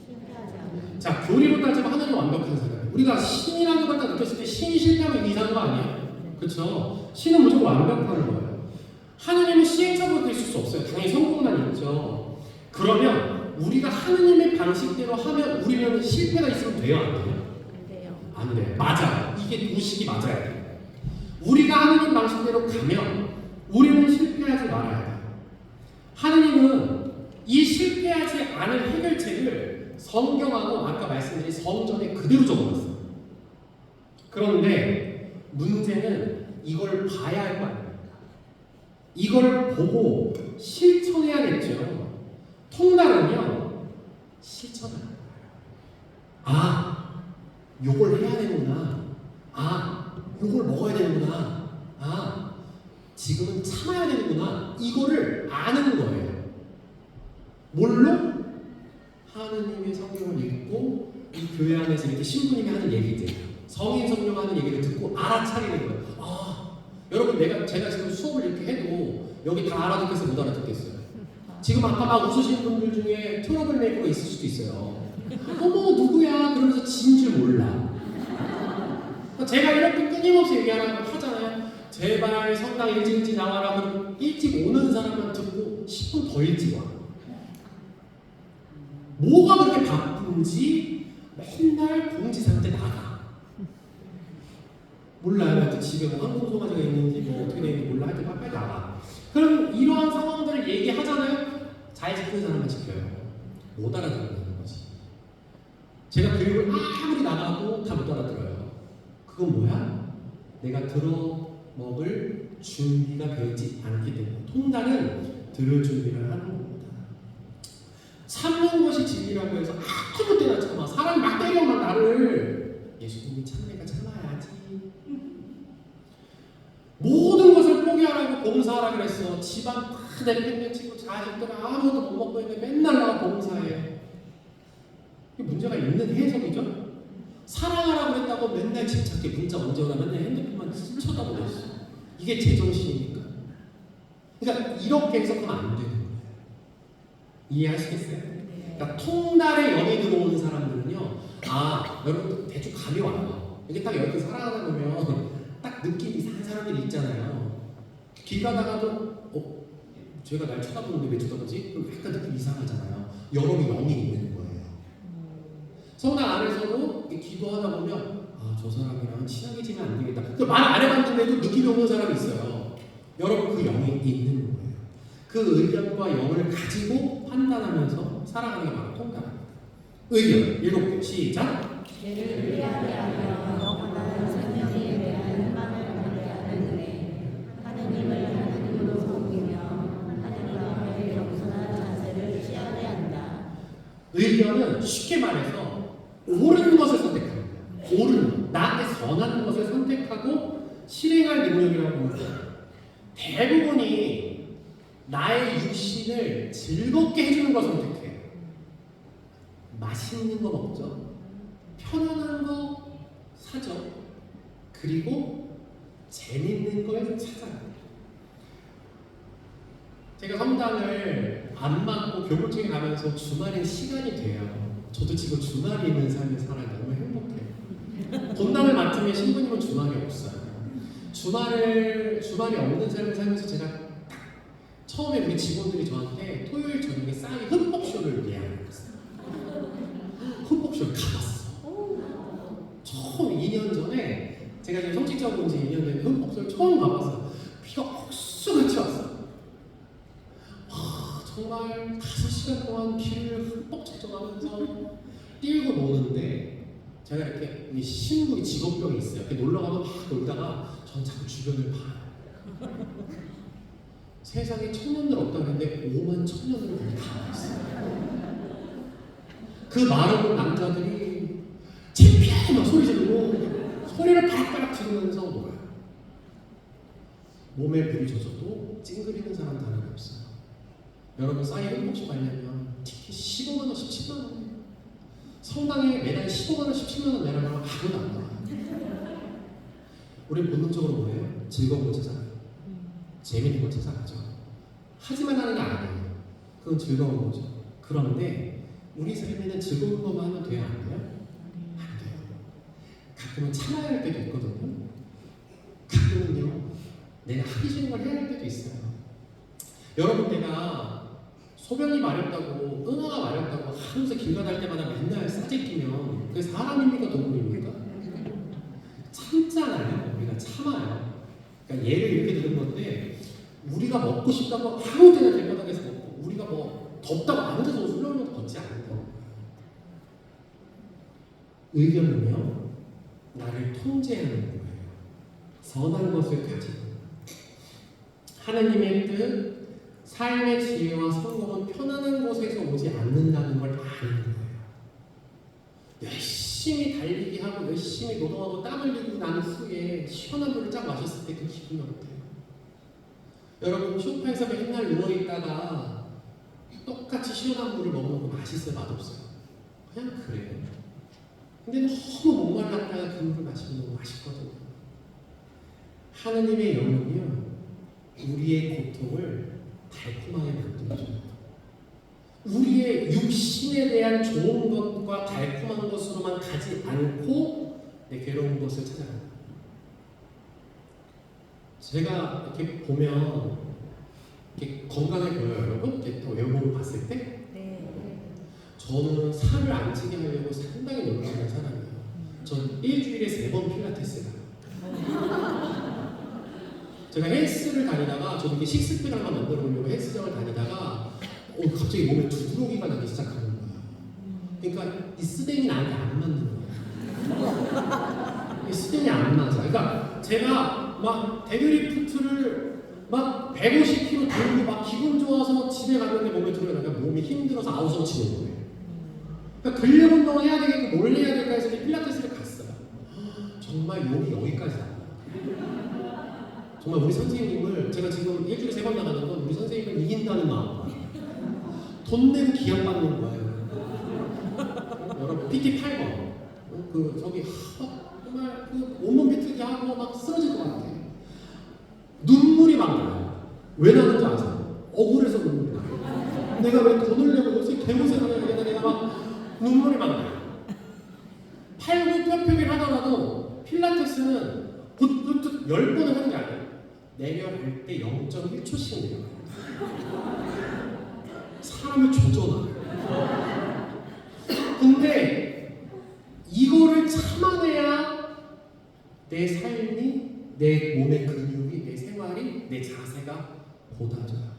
실패하지 않는. 자, 교리로 따지면 하느님 완벽한 사람이에요. 우리가 신이라는 걸 딱 느꼈을 때 신이 실패하면 이상한 거 아니에요? 그렇죠? 신은 무조건 완벽한 거예요. 하느님은 시행착오가 있을 수 없어요. 당연히 성공만 있죠. 그러면 우리가 하느님의 방식대로 하면 우리는 실패가 있으면 돼요, 안 돼요? 안 돼요. 안 돼요. 맞아요. 이게 도식이 맞아야 돼요. 우리가 하느님 방식대로 가면 우리는 실패하지 말아야 돼요. 하느님은 이 실패하지 않은 해결책을 성경하고 아까 말씀드린 성전에 그대로 적어놨어요. 그런데 문제는 이걸 봐야 할 거 아닙니까? 이걸 보고 실천해야겠죠. 통달은요, 실천을 해요. 아, 요걸 해야 되는구나. 아, 요걸 먹어야 되는구나. 아, 지금은 참아야 되는구나. 이거를 아는 거예요. 뭘로? 하느님의 성경을 읽고 이 교회 안에서 이렇게 신부님이 하는 얘기들, 성인 성령 하는 얘기를 듣고 알아차리는 거예요. 아, 여러분 제가 지금 수업을 이렇게 해도 여기 다 알아듣겠어요? 못 알아듣겠어요? 지금 아까 막 웃으시는 분들 중에 트러블 메이커가 있을 수도 있어요. 어머 누구야? 그러면서 진 줄 몰라. 제가 이렇게 끊임없이 하잖아요. 제발 성당 일찍 나와라. 그럼 일찍 오는 사람만 듣고 10분 더 일찍 와. 뭐가 그렇게 바쁜지 맨날 공지사항 때 나가. 몰라요. 또 집에 뭐 항공소가지가 있는지 뭐 어떻게 되는지 몰라. 하여튼 빨리 나가. 그럼 이러한 상황들을 얘기하잖아요. 잘 지키는 사람만 지켜요. 못 알아듣는 거지. 제가 교육을 아무리 나가도 다 못 알아들어요. 그건 뭐야? 내가 들어먹을 준비가 되지 않기 때문에. 통달은 들을 준비를 하는 겁니다. 참는 것이 진리라고 해서 아무 때나 참아. 사람이 막 때려만 나를. 예수님이 참내가 참아야지. 모든 것을 포기하라고 봉사하라 그랬어. 집안 다 내팽개치고 자식들 아무도 못 먹고 있는데 맨날 나가 봉사해. 이게 문제가 있는 해석이죠. 사랑하라고 그랬다고 맨날 집 찾게 문자 언제 오나 맨날 핸드폰만 쳐다보고 있어. 이게 제정신입니까? 그러니까 이렇게 해석하면 안 되는 거예요. 이해하시겠어요? 그러니까 통달의 영이 들어오는 사람들은요, 아, 여러분 대충 감이 와요. 이게 딱 여기 살아가다 보면 딱 느낌이 이상한 사람들이 있잖아요. 길 가다가도 쟤가 날 쳐다보는데 왜 쳐다보지? 그럼 약간 느낌 이상하잖아요. 여러분 영이 있는 거예요. 성당 안에서도 기도하다 보면 아, 저 사람이랑 친하게지면 안 되겠다. 말 안 해봤는데도 느낌이 오는 사람이 있어요. 여러분 그 영이 있는 거예요. 그 의견과 영을 가지고 판단하면서 살아가는 게 바로 통달입니다. 의견 7개 시작. 죄를 피하게 하며 영원한 생명에 대한 희망을 갖게 하는 은혜, 하느님을 하느님으로 섬기며 하느님과의 겸손한 자세를 취하게 한다. 의견은 쉽게 말해서 옳은 것을 선택합니다. 옳은 것, 나한테 선한 것을 선택하고 실행할 능력이라고 합니다. 대부분이 나의 육신을 즐겁게 해주는 걸 선택해. 맛있는 거 먹죠. 편안한 거 사죠. 그리고 재밌는 걸 찾아요. 제가 성당을 안 맡고 교물청에 가면서 주말에 시간이 돼요. 저도 지금 주말이 있는 삶을 살아요. 너무 행복해요. 본당을 맡으면 신부님은 주말이 없어요. 주말이 없는 삶을 살면서 제가 처음에 우리 직원들이 저한테 토요일 저녁에 싸이 흠뻑쇼를 예약했어요. 흠뻑쇼를 가봤어. 처음 2년 전에 제가 지금 성직자고 온 지 2년 됐는데 흠뻑쇼를 처음 가봤어요. 비가 억수같이 왔어요. 정말 5시간 동안 길을 흠뻑 적정하면서 뛰고 노는데 제가 이렇게 우리 신부 직업병이 있어요. 이렇게 놀러 가면 막 놀다가 전 자꾸 주변을 봐요. 세상에 청년들 없다고 했는데 5만 청년들이 거기 다 와 있어요. 그 마른 남자들이 창피해 막 소리 지르고 소리를 바락바락 지르면서 놀아요. 몸에 불이 젖어도 찡그리는 사람 다른 게 없어요. 여러분 싸이 흠뻑쇼 가려면 티켓 15만 원, 17만 원이에요. 성당에 매달 15만 원, 17만 원 내라면 아무도 안 나와요. 우리는 본능적으로 뭐예요? 즐거운 걸 찾아가요. 재밌는 걸 찾아가죠. 하지만 하는 게 아니에요. 그건 즐거운 거죠. 그런데 우리 삶에는 즐거운 것만 하면 돼요? 안 돼요? 안 돼요. 가끔은 참아야 할 때도 있거든요. 가끔은요, 내가 하기 싫은 걸 해야 할 때도 있어요. 여러분 내가 소변이 마렵다고 은하가 마렵다고 하면서 길 가다닐 때마다 맨날 싸제끼면 그게 사람입니까 동물입니까? 참잖아요. 우리가 참아요. 그러니까 예를 이렇게 들은 건데 우리가 먹고 싶다고 아무 때나 길바닥에서 먹고 우리가 뭐 덥다고 아무 데서 술렁이도 걷지 않는다. 의견은요 나를 통제하는 거예요. 선한 것을 가지고 하나님의 뜻 삶의 지혜와 성공은 편안한 곳에서 오지 않는다는 걸 아는 거예요. 열심히 달리기 하고 열심히 노동하고 땀 흘리고 난 후에 시원한 물을 쫙 마셨을 때 그 기분이 어때요? 여러분 소파에서 맨날 누워있다가 똑같이 시원한 물을 먹는 거 맛있어요? 맛없어요? 그냥 그래요. 근데 너무 목말랐다가 그 물을 마시면 너무 맛있거든요. 하느님의 영혼이요 우리의 고통을 달콤하게 만들어줘요. 우리의 육신에 대한 좋은 것과 달콤한 것으로만 가지 않고 내 괴로운 것을 찾아간다. 제가 이렇게 보면 이렇게 건강해 보여요, 여러분? 이렇게 또 외모를 봤을 때 저는 살을 안 찌게 하려고 상당히 노력하는 사람이에요. 전 일주일에 3번 필라테스를 가요. 제가 헬스를 다니다가 저도 이렇게 식스팩을 한번 만들어 보려고 헬스장을 다니다가 갑자기 몸에 두드러기가 나기 시작하는 거예요. 그러니까 이 스댕이 나한테 안 맞는 거예요. 이 스댕이 안 맞아. 그러니까 제가 막 데드리프트를 막 150kg 들고 막 기분 좋아서 집에 갔는데 몸에 들어가니까 몸이 힘들어서 아우성 치는 거예요. 그러니까 근력 운동을 해야 되겠고 뭘 해야 될까 해서 필라테스를 갔어요. 정말 욕이 여기까지다. 정말 우리 선생님을 제가 지금 일주일에 3번 나가는 건 우리 선생님을 이긴다는 마음. 돈 내고 기합 받는 거예요. 여러분 PT 8번 그 저기 정말 그 온몸 비틀기 하고 막 쓰러질 것 같아. 눈물이 막 나요. 왜 나는지 아세요? 억울해서 눈물이 나요. 내가 왜 돈을 내고 요새 개고생을 해야 되나 내가 막 눈물이 막 나요. 팔굽 뼈펴기를 하더라도 필라테스는 굿굿 10번을 하는 게 아니에요. 내려갈 때 0.1초씩 내려가요. 사람을 조져놔요. 근데 이거를 참아내야 내 삶이, 내 몸의 근육이, 내 생활이, 내 자세가 고다져요.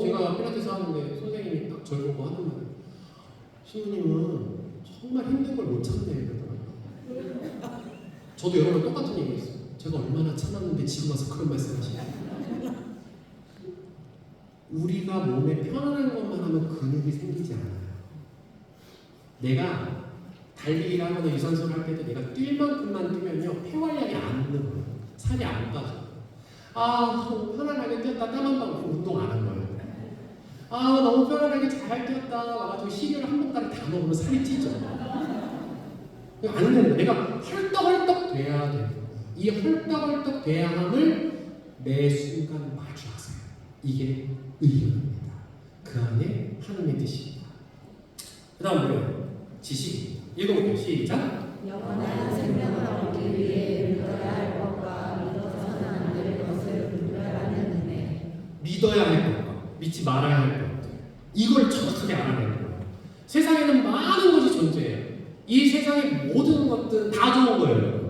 제가 필라테스 하는데 선생님이 딱 저를 보고 하는 말이에요. 신부님은 정말 힘든 걸 못 참네 그러더라고요. 저도 여러 번 똑같은 얘기 했어요. 제가 얼마나 참았는데 지금 와서 그런 말씀 하시나요? 우리가 몸에 편안한 것만 하면 근육이 생기지 않아요. 내가 달리기를 하거나 유산소를 할 때도 내가 뛸 만큼만 뛰면요 폐활량이 안 는 거예요. 살이 안 빠져요. 너무 편안하게 뛰었다 땀 한 방울 운동 안 한 거예요. 너무 편안하게 잘 뛰었다 와가지고 식이를 한 봉다리 다 먹으면 살이 찌죠. 안 되는 거예요. 내가 헐떡헐떡 돼야 돼요. 이 헐떡헐떡 돼야 함을 매 순간 마주하세요. 이게 의견입니다. 그 안에 하나님의 뜻입니다. 그 다음 뭐예요? 지식입니다. 읽어볼게요. 시작. 영원한 생명을 얻기 위해 믿어야 할 것과 믿어서는 안 될 것을 분별하는 은혜. 믿어야 할 것과 믿지 말아야 할 것들 이걸 정확하게 알아내는 거예요. 세상에는 많은 것이 존재해요. 이 세상의 모든 것들은 다 좋은 거예요.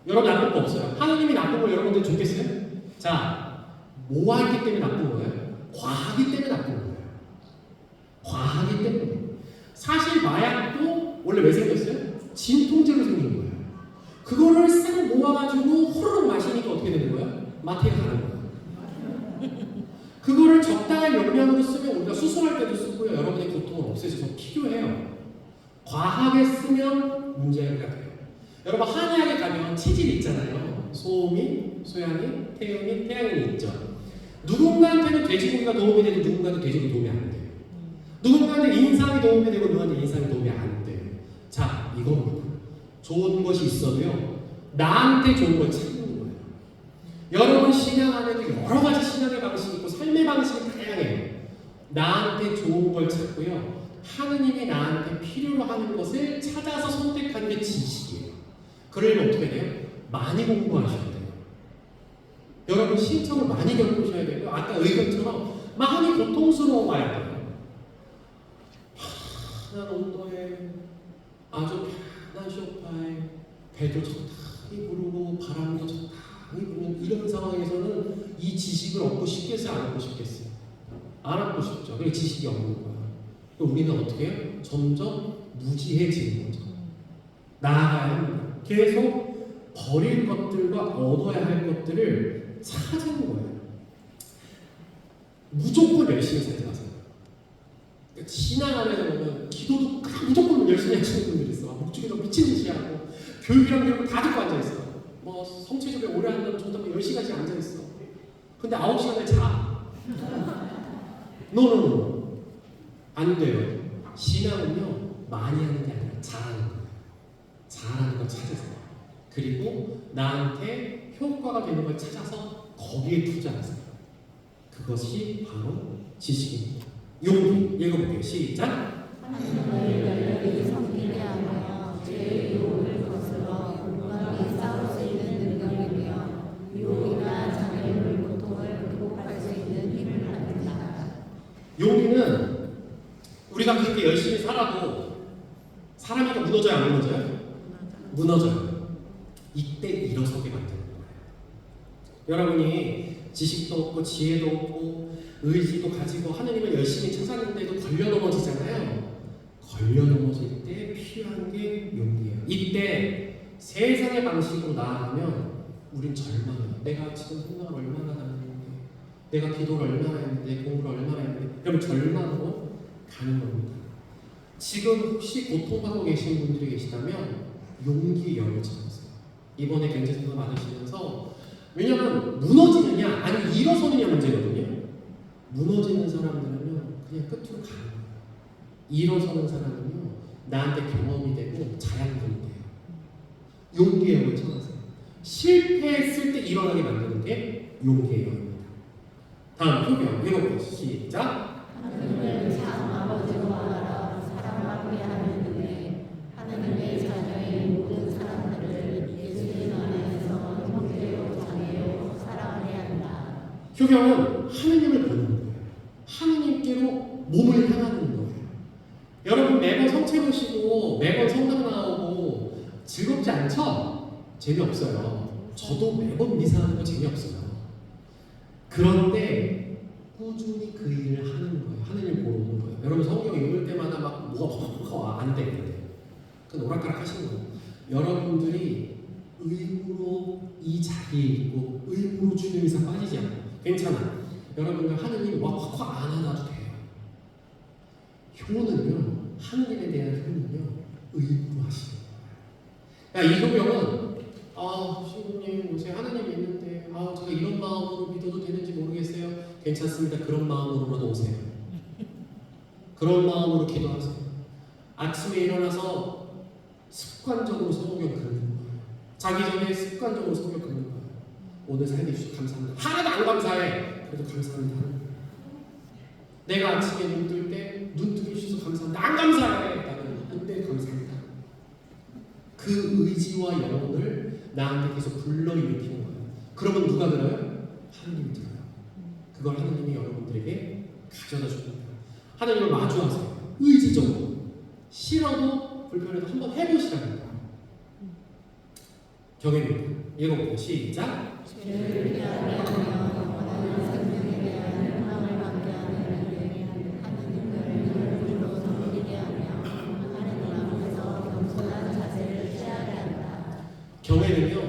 여러분 나쁜 거 없어요. 하나님이 나쁜 걸 여러분들 좋겠어요? 자, 뭐 하기 때문에 나쁜 거예요? 과하기 때문에 나쁜 거예요. 과하기 때문에. 사실 마약도 원래 왜 생겼어요? 진통제로 생긴 거예요. 그거를 싹 모아가지고 호로록 마시니까 어떻게 되는 거예요? 마태가 가는 거예요. 그거를 적당한 용량으로 쓰면 우리가 수술할 때도 쓰고요. 여러분의 고통을 없애줘서 필요해요. 과하게 쓰면 문제가 돼요. 여러분 한의학에 가면 체질이 있잖아요. 소음인, 소양인, 태음인, 태양인이 있죠. 누군가한테는 돼지고기가 도움이 되고 누군가한테 돼지고기 도움이 안 돼요. 누군가한테 인삼이 도움이 되고 누군가한테 인삼이 도움이 안 돼요. 자, 이겁니다. 좋은 것이 있어도요. 나한테 좋은 걸 찾는 거예요. 여러분 신앙 안에도 여러 가지 신앙의 방식이 있고 삶의 방식이 다양해요. 나한테 좋은 걸 찾고요. 하느님이 나한테 필요로 하는 것을 찾아서 선택하는 게 지식이에요. 그러려면 어떻게 돼요? 많이 공부하셔야 돼요. 여러분 신청을 많이 겪으셔야 되고요. 아까 의견처럼 많이 고통스러워야 돼요. 편한 온도에 아주 편한 소파에 배도 적당히 부르고 바람도 적당히 부는 이런 상황에서는 이 지식을 얻고 싶겠어요? 안 얻고 싶겠어요? 안 얻고 싶죠. 그게 지식이 없는 거야. 그럼 우리는 어떻게 해요? 점점 무지해지는 거죠. 나아가야 합니다. 계속 버릴 것들과 얻어야 할 것들을 찾은 거예요. 무조건 열심히 살지 마세요. 그러니까 신앙 안에서 보면 기도도 무조건 열심히 하시는 분들이 있어. 목주기도 미친 듯이 하고 교육이랑 이런 거 다 듣고 앉아있어. 뭐 성취적에 오래 한다면 정답 10시간씩 앉아있어. 근데 9시간을 자. 노노노. 안 돼요. 신앙은요 많이 하는 게 아니라 잘하는 거예요. 잘하는 걸 찾아서 그리고 나한테 효과가 되는 걸 찾아서 거기에 투자하세요. 그것이 바로 지식입니다. 용기 읽어볼게요. 시작. 하나님을 열렬히 섬기게 하며 죄의 유혹을 거스러 건강히 싸울 수 있는 능력이며 유혹이나 장애물 고통을 극복할 수 있는 힘을 받는다. 용기는 우리가 그렇게 열심히 살아도 사람이 무너져요, 안 무너져요? 무너져요. 이때 일어서게 만드는 거예요. 여러분이 지식도 없고 지혜도 없고 의지도 가지고 하나님을 열심히 찾았는데도 걸려 넘어지잖아요. 걸려 넘어질 때 필요한 게 용기예요. 이때 세상의 방식으로 나아가면 우린 절망해요. 내가 지금 생각을 얼마나 하는데, 내가 기도를 얼마나 했는데, 공부를 얼마나 했는데, 그럼 절망으로 가는 겁니다. 지금 혹시 고통받고 계신 분들이 계시다면 용기 열을 찾으세요. 이번에 경제생각 받으시면서 왜냐하면 무너지느냐 아니 일어서느냐 문제거든요. 무너지는 사람들은요 그냥 끝으로 가는 거예요. 일어서는 사람은요 나한테 경험이 되고 자양분이 돼요. 용기의 영을 찾아세요. 실패했을 때 일어나게 만드는 게 용기의 영입니다. 다음 표명 읽어보세요. 시작. 하나님을 참 아버지로 알아 사랑하게 하는 은혜 하나님의 자녀인 모든 사람들을 예수님 안에서 형제요 자매요 사랑하게 한다. 효경은 하느님을 보는 거예요. 하느님께로 몸을 향하는 거예요. 여러분 매번 성체 보시고 매번 성당 나오고 즐겁지 않죠? 재미없어요. 저도 매번 미사하는 거 재미없어요. 그런데 꾸준히 그 일을 하는 거예요. 하느님 보러 오는 거예요. 여러분 성경 읽을 때마다 막 뭐가 안 돼. 그건 오락가락 하시는 거예요. 여러분들이 의무로 이 자리에 있고 의무로 주님 이상 빠지지 않고 괜찮아. 여러분들 하느님 확 안 하셔도 돼요. 효는요 하느님에 대한 효는요 의무로 하시는 거예요. 야, 이 효명은 신부님 요새 하느님 있는데 제가 이런 마음으로 믿어도 되는지 모르겠어요. 괜찮습니다. 그런 마음으로라도 오세요. 그런 마음으로 기도하세요. 아침에 일어나서 습관적으로 성경 긁는 거예요. 자기 전에 습관적으로 성경 긁는 거예요. 오늘 살게 해주셔서 감사합니다. 하나도 안 감사해. 그래도 감사합니다. 내가 아침에 눈 뜰 때 눈 뜨게 해주셔서 감사합니다. 안 감사해. 나는 그때 감사합니다. 그 의지와 영혼을 나한테 계속 불러일으키는 거예요. 그러면 누가 들어요? 하느님이 들어요. 그걸 하느님이 여러분들에게 가져다 줍니다. 하느님을 마주하세요. 의지적으로. 싫어도 불편해도 한번 해보시라는 거예요. 경혜입니다. 읽어볼게요. 시작. 죄를 피하게 하며 영원한 생명에 대한 희망을 갖게 하는 은혜 하나님을 열심으로 섬기게 하며 하나님 앞에서 겸손한 자세를 취하게 한다. 경혜는요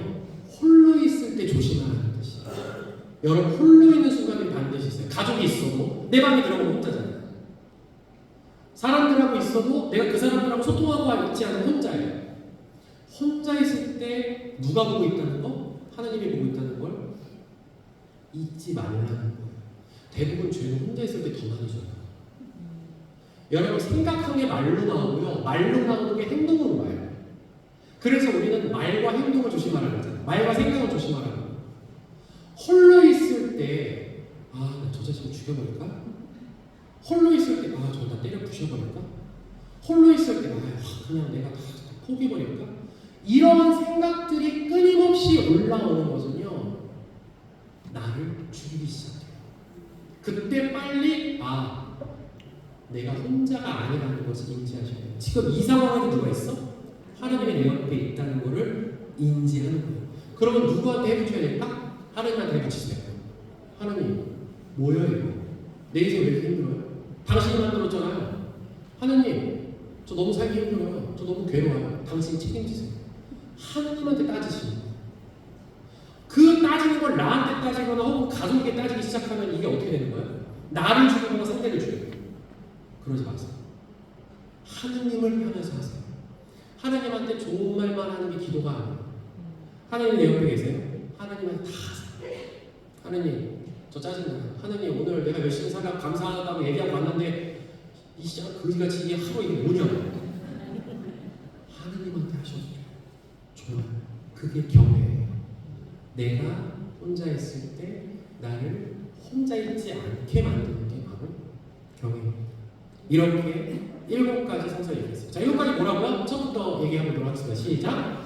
홀로 있을 때 조심하라는 뜻이에요. 여러분 홀로 있는 순간이 반드시 있어요. 가족이 있어도 내 방에 들어가면 혼자잖아요. 사람들하고 있어도 내가 그 사람들하고 소통하고 있지 않은 혼자예요. 혼자 있을 때 누가 보고 있다는 거? 하나님이 보고 있다는 걸 잊지 말라는 거예요. 대부분 죄는 혼자 있을 때 더 많이 져요. 여러분 생각한 게 말로 나오고요. 말로 나오는 게 행동으로 와요. 그래서 우리는 말과 행동을 조심하라고 하잖아요. 말과 생각을 조심하라고 해요. 홀로 있을 때 나 저 자식을 죽여버릴까? 홀로 있을 때 저기다 때려 부셔버릴까? 홀로 있을 때 그냥 내가 다 포기해버릴까? 이런 생각들이 끊임없이 올라오는 것은요 나를 죽이기 시작해요. 그때 빨리 내가 혼자가 아니라는 것을 인지하셔야 돼요. 지금 이 상황에 누가 있어? 하나님이 내 옆에 있다는 것을 인지하는 거예요. 그러면 누구한테 해붙여야 될까? 하나님한테 해붙이세요. 하나님, 뭐예요 이거? 내 인생 왜 이렇게 힘들어요? 당신이 만들었잖아요. 하나님, 저 너무 살기 힘들어요. 저 너무 괴로워요. 당신이 책임지세요. 하나님한테 따지시는 거예요. 그 따지는 걸 나한테 따지거나 혹은 가족에게 따지기 시작하면 이게 어떻게 되는 거예요? 나를 죽이거나 상대를 죽여요. 그러지 마세요. 하나님을 향해서 하세요. 하나님한테 좋은 말만 하는 게 기도가 아니에요. 하나님 내 옆에 계세요. 하나님한테 다 하세요. 하나님, 저 짜증나요. 하나님, 오늘 내가 열심히 살아 감사하다고 얘기하고 왔는데 이 시간 그지같이 이게 하루 이게 뭐냐? 하나님한테 하셔도 돼요. 좋아요. 그게 경외예요. 내가 혼자 있을 때 나를 혼자 있지 않게 만드는 게 바로 경외입니다. 이렇게 7가지 성서를 얘기했어요. 자, 7가지 뭐라고요? 처음부터 얘기해보도록 하겠습니다. 시작!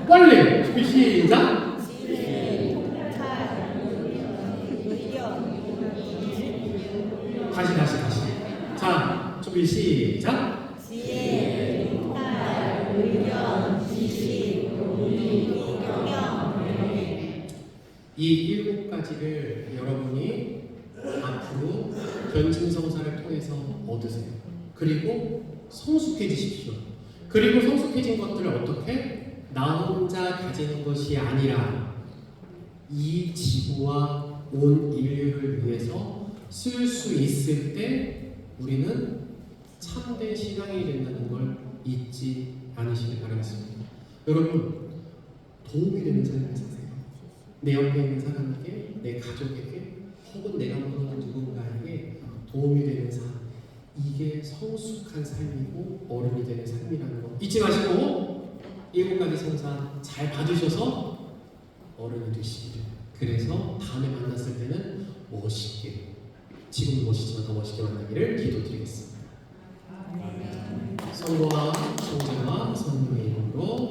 빨리! 시작! 다시. 자, 준비 시작! 지혜, 폭발, 의견, 지식, 논리, 경영. 이 7가지를 여러분이 앞으로 변증성사를 통해서 얻으세요. 그리고 성숙해지십시오. 그리고 성숙해진 것들을 어떻게? 나 혼자 가지는 것이 아니라 이 지구와 온 인류를 위해서 쓸 수 있을 때 우리는 참된 신앙이 된다는 걸 잊지 않으시길 바라겠습니다. 여러분, 도움이 되는 삶을 사세요. 내 옆에 있는 사람에게, 내 가족에게, 혹은 내가 모르는 누군가에게 도움이 되는 삶, 이게 성숙한 삶이고 어른이 되는 삶이라는 거 잊지 마시고 7가지 성사 잘 받으셔서 어른이 되시기를. 그래서 다음에 만났을 때는 멋있게, 지금도 멋있지만 더 멋있게 만나기를 기도드리겠습니다. 성부와 성자와 성령의 이름으로